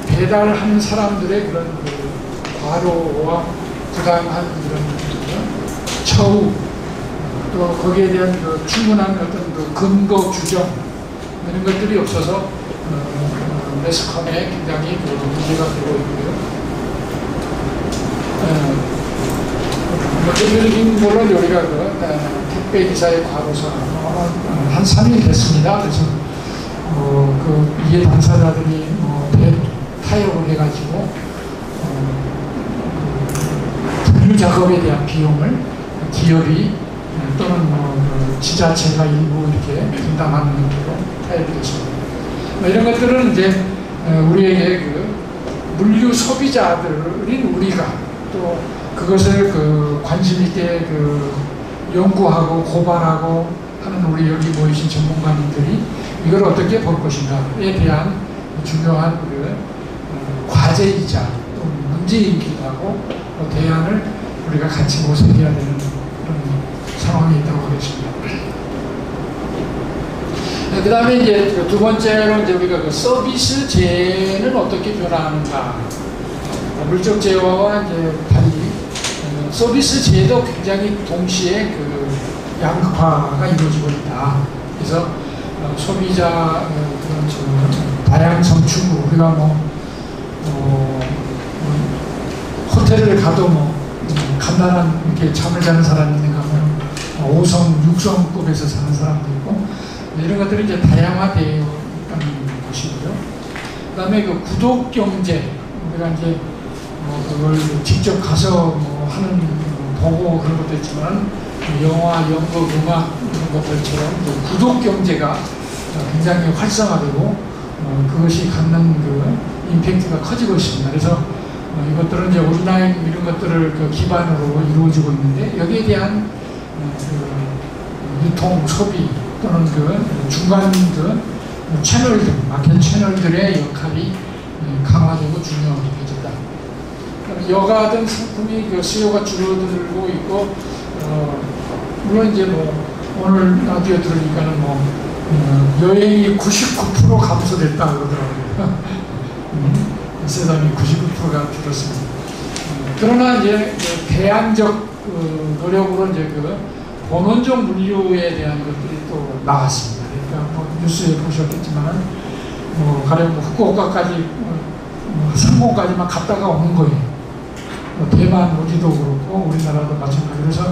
배달하는 사람들의 그런 과로와 부당한 이런 처우, 또 거기에 대한 충분한 어떤 근거 규정 이런 것들이 없어서 매스컴에 굉장히 문제가 되고 있고요. 대표적인 걸로 우리가 택배 기사의 과로사 한 3일 됐습니다. 그래서 이해 당사자들이 배 타협을 해가지고 분류 작업에 대한 비용을 기업이 또는 지자체가 일부 이렇게 분담하는 것으로 타협이 됐습니다. 이런 것들은 이제 우리에게 물류 소비자들인 우리가 또 그것을 관심 있게 연구하고 고발하고 하는 우리 여기 모이신 전문가님들이 이걸 어떻게 볼 것인가에 대한 중요한 과제이자 또 문제이기도 하고 대안을 우리가 같이 모색해야 되는 그런 상황이 있다고 하겠습니다. 그 다음에 이제 두 번째로 이제 우리가 서비스제는 어떻게 변화하는가. 물적 제어와 이제 달리 서비스제도 굉장히 동시에 양극화가 이루어지고 있다. 그래서 소비자 그런 다양성 추구, 우리가 호텔을 가도 간단한 이렇게 잠을 자는 사람이 있는가 하면 5성, 6성급에서 사는 사람도 있고 이런 것들이 이제 다양화되어 있다는 것이고요. 그 다음에 구독 경제, 우리가 이제 그걸 직접 가서 하는 보고 그런 것도 있지만 영화, 연극, 음악 이런 것들처럼 구독 경제가 굉장히 활성화되고 그것이 갖는 임팩트가 커지고 있습니다. 그래서 이것들은 이제 온라인 이런 것들을 기반으로 이루어지고 있는데 여기에 대한 유통, 소비 또는 중간 채널들, 마켓 채널들의 역할이 강화되고 중요해졌다. 여가 등 상품이 수요가 줄어들고 있고 물론 이제 오늘 라디오 들으니까는 뭐 여행이 99% 감소됐다 그러더라고요. 세상이 99%가 줄었습니다. 그러나 이제 대안적 노력으로 이제 그 본원적 물류에 대한 것들이 또 나왔습니다. 그러니까 뭐 뉴스에 보셨겠지만 가령 후쿠오카까지 상공까지만 갔다가 오는 거예요. 대만 우리도 그렇고 우리나라도 마찬가지로. 그래서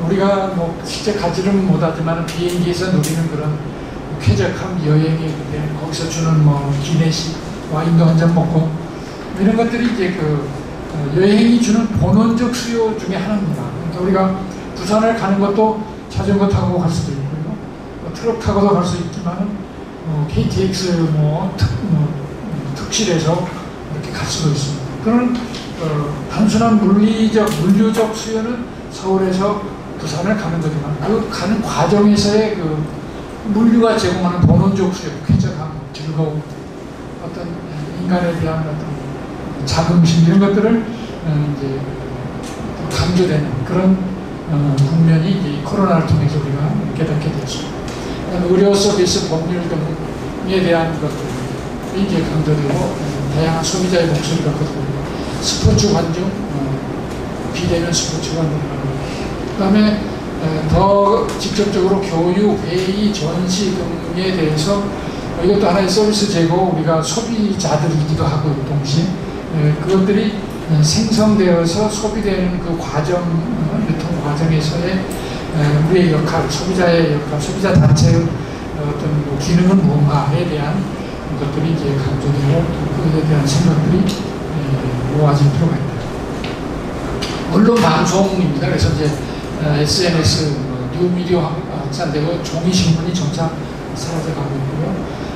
우리가 뭐 실제 가지는 못하지만 비행기에서 누리는 그런 쾌적한 여행에 거기서 주는 뭐 기내식 와인도 한잔 먹고 이런 것들이 이제 그 여행이 주는 본원적 수요 중에 하나입니다. 그러니까 우리가 부산을 가는 것도 자전거 타고 갈 수도 있고요, 트럭 타고도 갈 수 있지만 KTX 특실에서 이렇게 갈 수도 있습니다. 그런 단순한 물류적 수요는 서울에서 부산을 가는 거지만 그 가는 과정에서의 그 물류가 제공하는 본원적 수요, 쾌적함, 즐거움, 어떤 인간에 대한 어떤 자긍심 이런 것들을 이제 강조되는 그런 국면이 이제 코로나를 통해서 우리가 깨닫게 되었습니다. 의료 서비스 법률 등에 대한 것들이 이제 강조되고 다양한 소비자의 목소리가 거듭나고 스포츠 관중, 비대면 스포츠 관중, 그다음에 더 직접적으로 교육, 회의, 전시 등에 대해서 이것도 하나의 서비스 제고 우리가 소비자들이기도 하고 동시에 그것들이 생성되어서 소비되는 그 과정, 유통 과정에서의 우리의 역할, 소비자의 역할, 소비자 단체의 어떤 뭐 기능은 뭔가에 대한 것들이 이제 강조되고 그에 대한 생각들이 모아질 필요가 있다. 언론 방송입니다. 그래서 이제 SNS, 뉴미디어 확산되고 종이신문이 점차 사라져가고 있고요.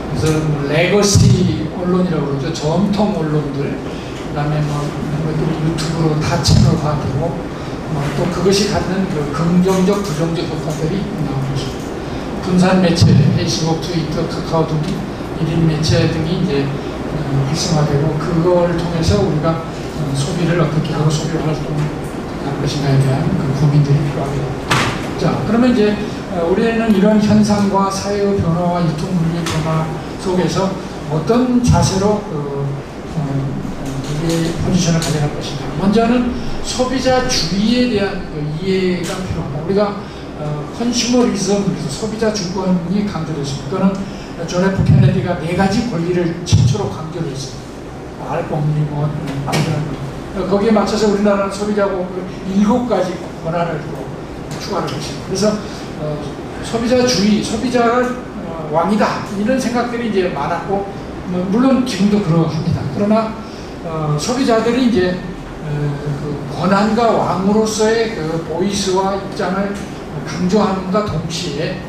그래서 뭐 레거시 언론이라고 그러죠. 전통 언론들, 그다음에 뭐 유튜브로 다 채널화되고 또 그것이 갖는 그 긍정적, 부정적 효과들이 나오고 있습니다. 분산 매체, 페이스북, 트위터, 카카오 등이 1인 매체 등이 이제 활성화되고 그걸 통해서 우리가 소비를 어떻게 하고 소비 활동을 할 것인가에 대한 그 고민들이 필요하게 됩니다. 자, 그러면 이제 우리는 이런 현상과 사회의 변화와 유통 물류의 변화 속에서 어떤 자세로 우리의 포지션을 가져갈 것인가. 먼저는 소비자주의에 대한 이해가 필요하다. 우리가 컨슈머리즘, 그래서 소비자 주권이 강조됐습니다. 그거는 존 F 케네디가 4가지 권리를 최초로 강조를 했습니다. 알 권리, 뭐, 안전한 거기에 맞춰서 우리나라는 소비자고 7가지 권한을 추가를 했습니다. 그래서 소비자주의, 소비자가 왕이다 이런 생각들이 이제 많았고 물론 지금도 그러합니다. 그러나 소비자들이 이제 그 권한과 왕으로서의 그 보이스와 입장을 강조함과 동시에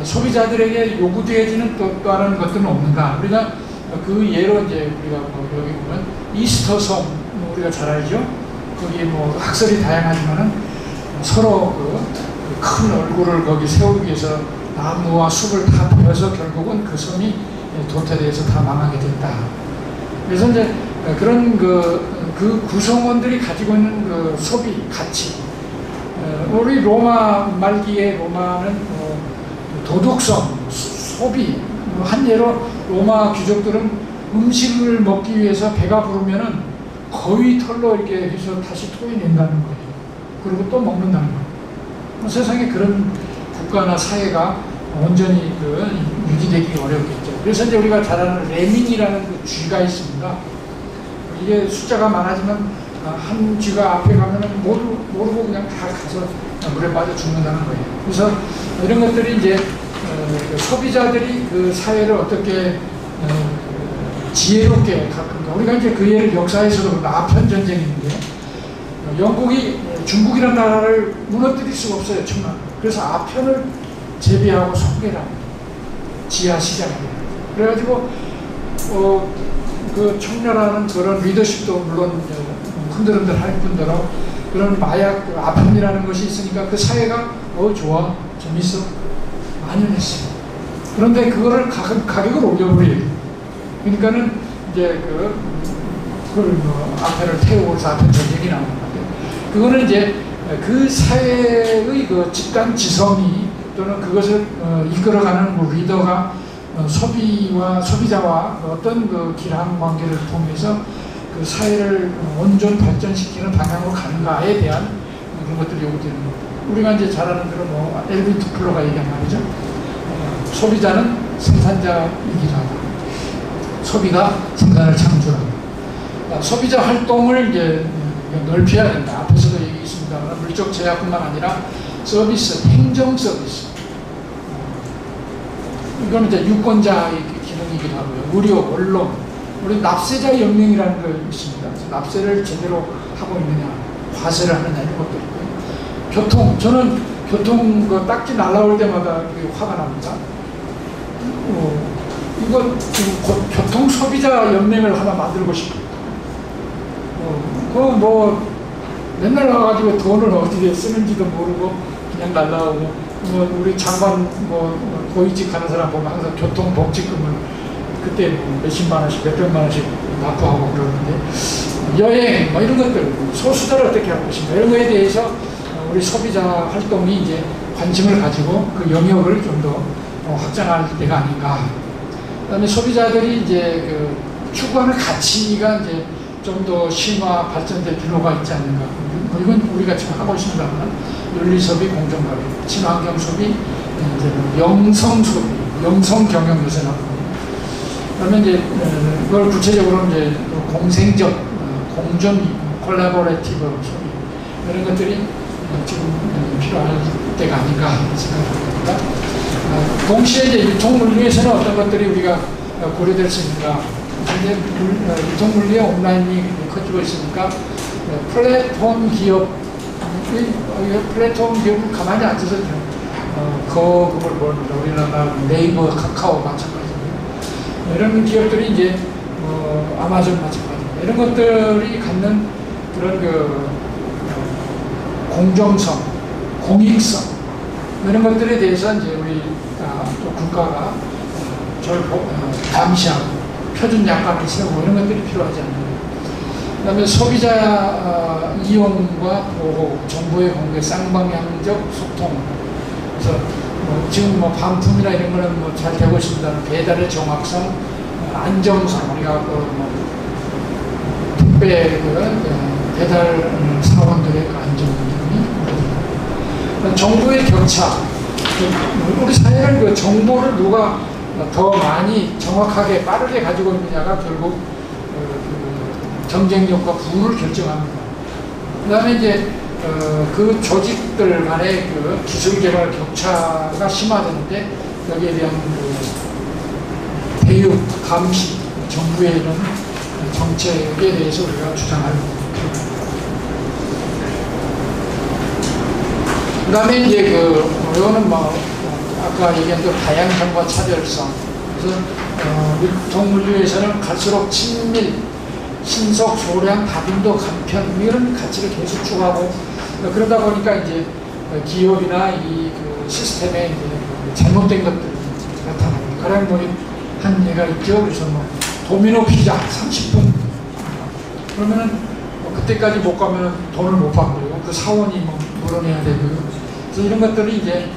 소비자들에게 요구되어지는 또 다른 것들은 없는가. 우리가 그 예로 이제 우리가 뭐 여기 보면 이스터섬 우리가 잘 알죠. 거기 뭐 학설이 다양하지만은 서로 그 큰 얼굴을 거기 세우기 위해서 나무와 숲을 다 베어서 결국은 그 섬이 도태돼서 다 망하게 됐다. 그래서 이제 그런 그 구성원들이 가지고 있는 그 소비 가치. 우리 로마 말기에 로마는 도덕성, 소비, 한 예로 로마 귀족들은 음식을 먹기 위해서 배가 부르면은 거위 털로 이렇게 해서 다시 토해낸다는 거예요. 그리고 또 먹는다는 거예요. 세상에 그런 국가나 사회가 온전히 유지되기 어렵겠죠. 그래서 이제 우리가 잘 아는 레민이라는 그 쥐가 있습니다. 이게 숫자가 많아지면 한 쥐가 앞에 가면은 모르고 그냥 다 가서 물에 빠져 죽는다는 거예요. 그래서 이런 것들이 이제 소비자들이 그 사회를 어떻게 지혜롭게 가끔가. 우리가 이제 그 예를 역사에서도 아편 전쟁이 있는데 영국이 중국이라는 나라를 무너뜨릴 수가 없어요. 천만. 그래서 아편을 재배하고 소개를 합니다. 지하 시장에. 그래가지고 그 청렬하는 그런 리더십도 물론 흔들흔들 할 뿐더러 그런 마약 아편이라는 것이 있으니까 그 사회가 좋아, 재밌어, 만연했어요. 그런데 그거를 가격을 올려버려요. 그러니까는 이제 그걸 아편을 태우고 해서 아편 전쟁이 나오는 건데 그거는 이제 그 사회의 그 집단 지성이 또는 그것을 이끌어가는 뭐 리더가 소비와 소비자와 어떤 그 길한 관계를 통해서 그 사회를 온전 발전시키는 방향으로 가는가에 대한 그런 것들이 요구되는 겁니다. 우리가 이제 잘 아는 대로 뭐 엘빈 투플러가 얘기한 말이죠. 소비자는 생산자이기도 하고 소비가 생산을 창조한다. 소비자 활동을 이제 넓혀야 된다. 앞에서도 얘기했습니다만 물적 제약뿐만 아니라 서비스, 행정 서비스. 이건 이제 유권자의 기능이기도 하고요. 무료, 언론, 우리 납세자 연맹이라는 게 있습니다. 납세를 제대로 하고 있느냐, 과세를 하느냐 이런 것도 있고요. 교통, 저는 교통 그 딱지 날라올 때마다 화가 납니다. 이거 교통 소비자 연맹을 하나 만들고 싶어요. 그 뭐 맨날 와가지고 돈을 어디에 쓰는지도 모르고 그냥 날라오고 뭐 우리 장관 뭐 고위직 하는 사람 보면 항상 교통복지금을 그때 뭐 몇십만 원씩 몇백만 원씩 납부하고 그러는데 여행 뭐 이런 것들 소수자를 어떻게 할 것인가 이런 거에 대해서 우리 소비자 활동이 이제 관심을 가지고 그 영역을 좀 더 확장할 때가 아닌가. 그다음에 소비자들이 이제 그 추구하는 가치가 이제 좀 더 심화 발전될 필요가 있지 않는가. 이건 우리가 지금 하고 있습니다만 윤리 소비, 공정 가격, 친환경 소비, 이제 영성 소비, 영성 경영 요새 나오고. 그러면 이제 그걸 구체적으로 이제 공생적, 공존, 콜라보레이티브 소비 이런 것들이 지금 필요할 때가 아닌가 생각합니다. 동시에 이제 유통물류에서는 어떤 것들이 우리가 고려될 수 있는가. 이제 유통물류의 온라인이 커지고 있으니까 플랫폼 기업을 가만히 앉아서 거금을 모읍니다. 우리나라 네이버, 카카오 마찬가지입니다. 이런 기업들이 이제 아마존 마찬가지입니다. 이런 것들이 갖는 그런 그 공정성, 공익성 이런 것들에 대해서 이제 우리 또 국가가 절 감시하고 표준 약관을 세우고 이런 것들이 필요하지 않나요? 그 다음에 소비자 이용과 보호, 정보의 공개, 쌍방향적 소통. 그래서 지금 뭐 반품이나 이런 거는 뭐 잘 되고 있습니다. 배달의 정확성, 안정성, 우리가 택배 배달 사원들의 안정성이 정보의 격차. 우리 사회는 그 정보를 누가 더 많이 정확하게 빠르게 가지고 있느냐가 결국 경쟁력과 부를 결정합니다. 그 다음에 이제 그 조직들 간의 그 기술 개발 격차가 심화되는데 여기에 대한 그 대응, 감시, 정부의 이런 정책에 대해서 우리가 주장할 필요가 있습니다. 그 다음에 이제 이거는 뭐 아까 얘기한 그 다양성과 차별성. 그래서 유통물류에서는 갈수록 친밀, 신속, 소량, 다분도, 간편 이런 가치를 계속 추구하고 그러다 보니까 이제 기업이나 이 그 시스템에 이제 잘못된 것들이 나타납니다. 가령 뭐 한 예가 있죠. 그래서 뭐 도미노 피자 30분 그러면은 그때까지 못 가면은 돈을 못 받고요. 그 사원이 뭐 물어내야 되고요. 그래서 이런 것들이 이제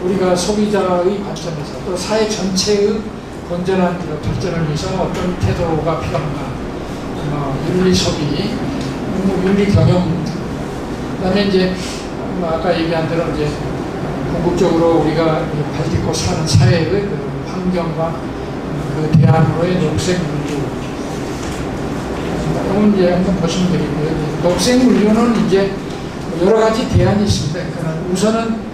우리가 소비자의 관점에서 또 사회 전체의 건전한 발전을 위해서 어떤 태도가 필요한가. 윤리 소비, 윤리 경영. 그 다음에 이제 아까 얘기한 대로 이제 궁극적으로 우리가 발딛고 사는 사회의 그 환경과 그 대안으로의 녹색 물류. 이건 이제 한번 보시면 되겠고요. 녹색 물류는 이제 여러 가지 대안이 있습니다. 그러니까 우선은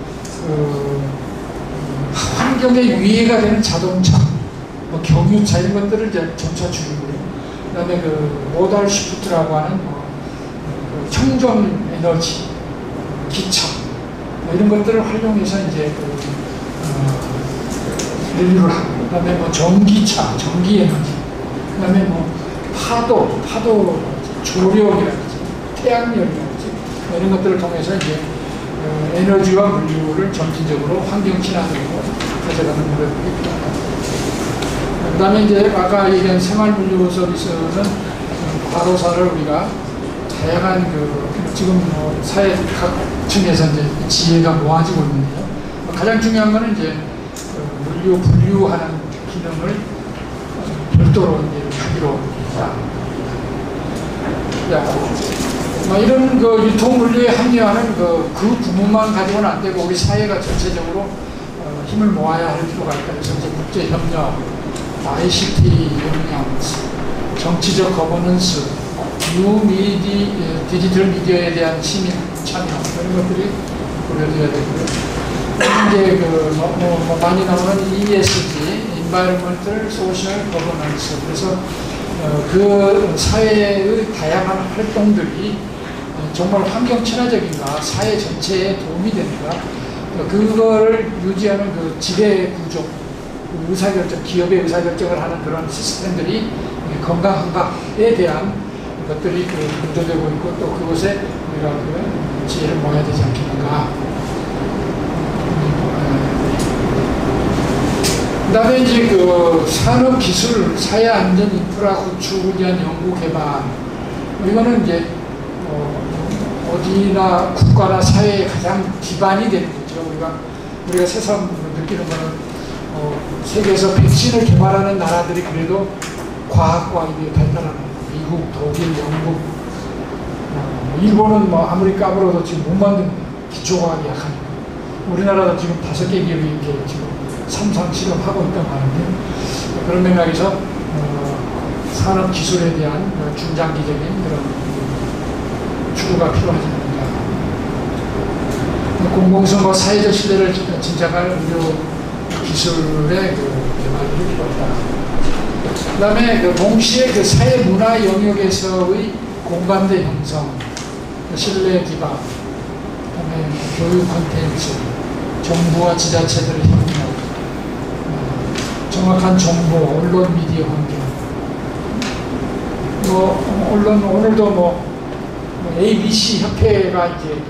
환경에 위해가 되는 자동차, 뭐 경유차 이런 것들을 이제 점차 줄이고요. 그다음에 그 모달 시프트라고 하는 그 청정 에너지, 기차 뭐 이런 것들을 활용해서 이제 인류를 하고, 그다음에 뭐 전기차, 전기 에너지, 그다음에 뭐 파도 조력이라든지 태양열이라든지 뭐 이런 것들을 통해서 이제 에너지와 물류를 점진적으로 환경 친화적으로 가져가는 노력이 필요하다. 그 다음에 이제 아까 얘기한 생활 물류 서비스는 과로사를 우리가 다양한 지금 사회 각층에서 이제 지혜가 모아지고 있는데요. 가장 중요한 거는 이제 물류 분류하는 기능을 별도로 이제 하기로 했다. 이런 유통 물류에 합리화는 그 부분만 가지고는 안 되고 우리 사회가 전체적으로 힘을 모아야 할 필요가 있다. 그래서 이제 국제 협력, ICT 역량, 정치적 거버넌스, 디지털 미디어에 대한 시민 참여 이런 것들이 고려돼야 되고요. 이제 많이 나오는 ESG, Environmental Social Governance. 그래서 그 사회의 다양한 활동들이 정말 환경 친화적인가, 사회 전체에 도움이 되는가, 그걸 유지하는 그 지배 구조, 의사결정, 기업의 의사결정을 하는 그런 시스템들이 건강한가에 대한 것들이 구조되고 있고, 또 그것에 우리가 지혜를 모아야 되지 않겠는가. 그 다음에 이제 산업 기술, 사회 안전 인프라 구축을 위한 연구 개발. 이거는 이제, 어디나 국가나 사회의 가장 기반이 되는 거죠. 우리가 새삼 느끼는 거는, 세계에서 백신을 개발하는 나라들이 그래도 과학과 이게 발달하는 미국, 독일, 영국, 일본은 아무리 까불어도 지금 못 만든 기초과학이 약하니까. 우리나라도 지금 5개 기업이 이제 지금 삼상 실험하고 있다고 하는데, 그런 맥락에서 산업 기술에 대한 중장기적인 그런 추구가 필요하지 않는가. 공공성과 사회적 신뢰를 진작할 의료 기술의 개발이 필요하다. 그 다음에 동시에 사회 문화 영역에서의 공감대 형성, 신뢰 기반, 그 다음에 교육 콘텐츠, 정부와 지자체들의 협력, 정확한 정보, 언론 미디어 환경. 언론, 오늘도 ABC 협회가 이제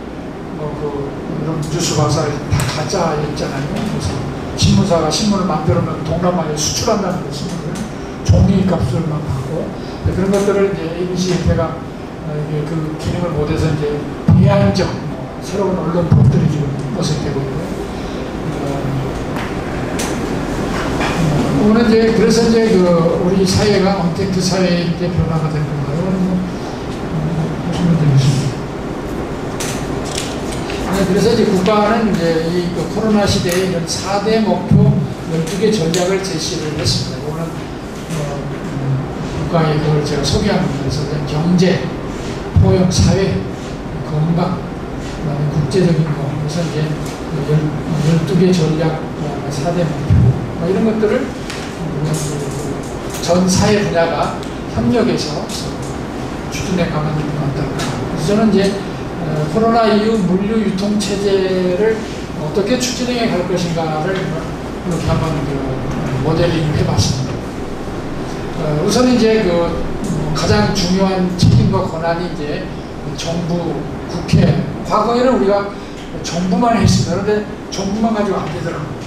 이런 뉴스 가사를 다 가짜였잖아요. 그래서 신문사가 신문을 만들어면 동남아에 수출한다는 거 신문을 종이 값을만 받고 그런 것들을 이제 ABC 협회가 그 기능을 못해서 이제 비한적 새로운 언론법들이 지금 모색되고 있고요. 오늘 이제 그래서 이제 우리 사회가 언택트 사회의 이제 변화가 될 건가요? 보시면 되겠습니다. 그래서 이제 국가는 이제 이 코로나 시대에 이런 4대 목표 12개 전략을 제시를 했습니다. 오늘 국가의 그걸 제가 소개합니다. 그래서 경제, 포용, 사회, 건강, 그다음에 국제적인 거, 그래서 이제 12개 전략, 4대 목표 이런 것들을 전 사회 분야가 협력해서 추진해 가면 될 것 같다. 그래서 저는 이제 코로나 이후 물류 유통 체제를 어떻게 추진해 갈 것인가를 이렇게 한번 모델링을 해봤습니다. 우선 이제 가장 중요한 책임과 권한이 이제 정부, 국회. 과거에는 우리가 정부만 했습니다. 그런데 정부만 가지고 안 되더라고요.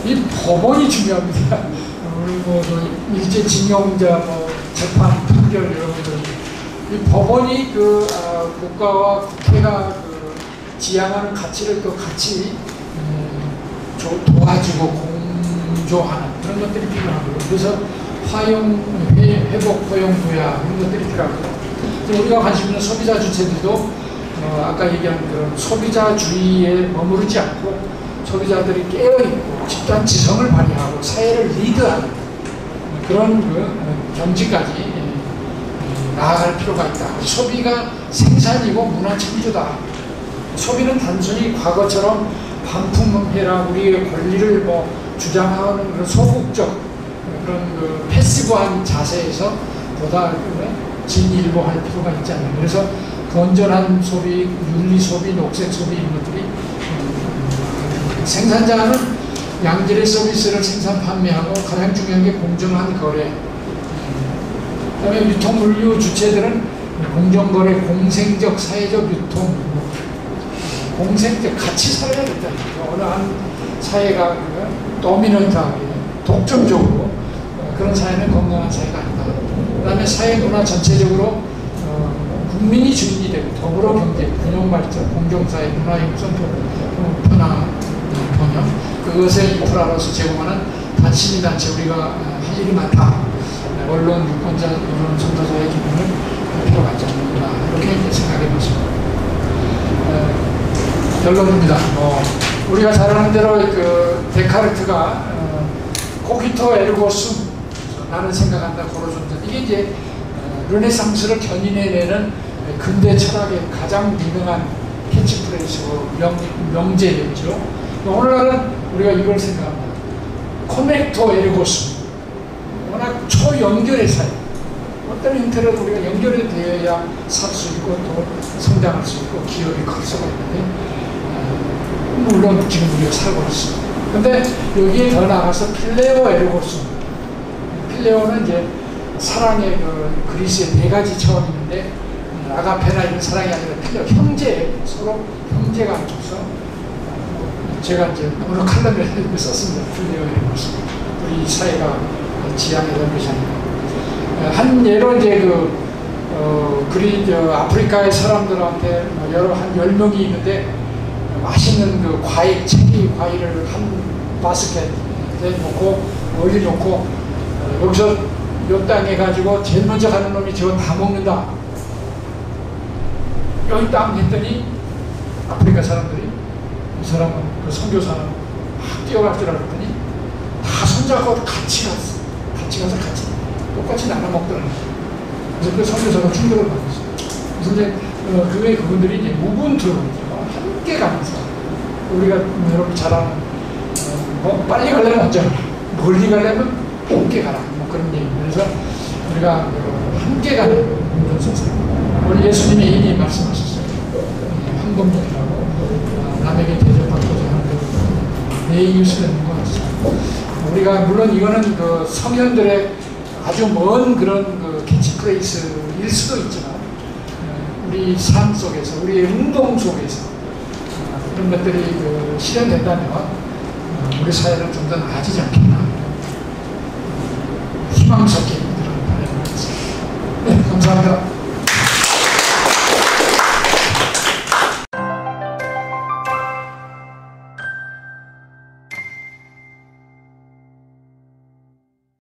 이 법원이 중요합니다. 일제징용자, 재판, 판결 이런 것들. 이 법원이 국가와 국회가 지향하는 가치를 같이 도와주고 공조하는 그런 것들이 필요하고요. 그래서 회복, 포용, 도약 이런 것들이 필요하고요. 우리가 관심 있는 소비자 주체들도 아까 얘기한 그런 소비자주의에 머무르지 않고 소비자들이 깨어있고 집단 지성을 발휘하고 사회를 리드하는 그런 경지까지 나아갈 필요가 있다. 소비가 생산이고 문화 창조다. 소비는 단순히 과거처럼 반품해라 우리의 권리를 주장하는 그런 소극적 그런 패시브한 자세에서 보다 진일보할 필요가 있지 않나. 그래서 건전한 소비, 윤리 소비, 녹색 소비 이런 것들이 생산자는 양질의 서비스를 생산 판매하고 가장 중요한 게 공정한 거래. 그다음에 유통 물류 주체들은 공정거래, 공생적, 사회적 유통, 공생적 같이 살아야겠다. 어느 한 사회가 도미넌트하게 독점적으로 그런 사회는 건강한 사회가 아니다. 그다음에 사회 문화 전체적으로 국민이 주인이 되고 더불어 경제, 균형 발전, 공정사회, 문화융성, 변화, 번영 그것의 인프라로서 제공하는 시민단체 우리가 할 일이 많다. 언론, 유권자, 언론 전도자의 기능을 할 필요가 있지 않는가 이렇게 이제 생각해 보십니다. 결론입니다. 우리가 잘 아는 대로 그 데카르트가 코기토 에르고 숨 나는 생각한다 고로 존재 이게 이제 르네상스를 견인해내는 근대 철학의 가장 유명한 캐치프레이즈고 명제였죠. 오늘날은 우리가 이걸 생각합니다. 코넥토 에르고 숨 워낙 초연결의 사회 어떤 형태로 우리가 연결이 되어야 살 수 있고 또 성장할 수 있고 기업이 클 수가 있는데 물론 지금 우리가 살고 있습니다. 근데 여기에 더 나가서 필레오 에르고스 필레오는 이제 사랑의 그리스의 네 가지 차원이 있는데 아가페나 이런 사랑이 아니라 필레오 형제 서로 형제가 앉아서 제가 이제 오늘 칼럼에 썼습니다. 필레오 에르고스 우리 사회가 지향에 대한 것이 아니라 한 예로 이제 아프리카의 사람들한테 여러 한 10명이 있는데 맛있는 그 과일, 체리 과일을 한 바스켓에 놓고 멀리 놓고 여기서 요 땅에 가지고 제일 먼저 가는 놈이 저거 다 먹는다. 여기 땅 했더니 아프리카 사람들이 이 사람은 그 선교사는 막 뛰어갈 줄 알았더니 다 손잡고 같이 갔어. 같이 가서 같이 똑같이 나눠 먹더라고요. 그래서 그 선교사가 충격을 받았어요. 그래서 이제 그분들이 이제 무분투 함께 가면서 우리가 여러분 잘 아는 빨리 가려면 먼저 가라 멀리 가려면 함께 가라 그런 얘기. 그래서 우리가 함께 가는 그런 세상 오늘 예수님이 이미 말씀하셨어요. 황금종이라고 남에게 대접받고자 하는 내 이웃을 내는 것 같습니다. 우리가 물론 이거는 그 성현들의 아주 먼 그런 캐치프레이즈일 수도 있지만 우리 삶 속에서 우리의 운동 속에서 이런 것들이 실현된다면 우리 사회는 좀 더 나아지지 않겠나 희망 섞인 그런 바람을 하겠습니다. 네, 감사합니다.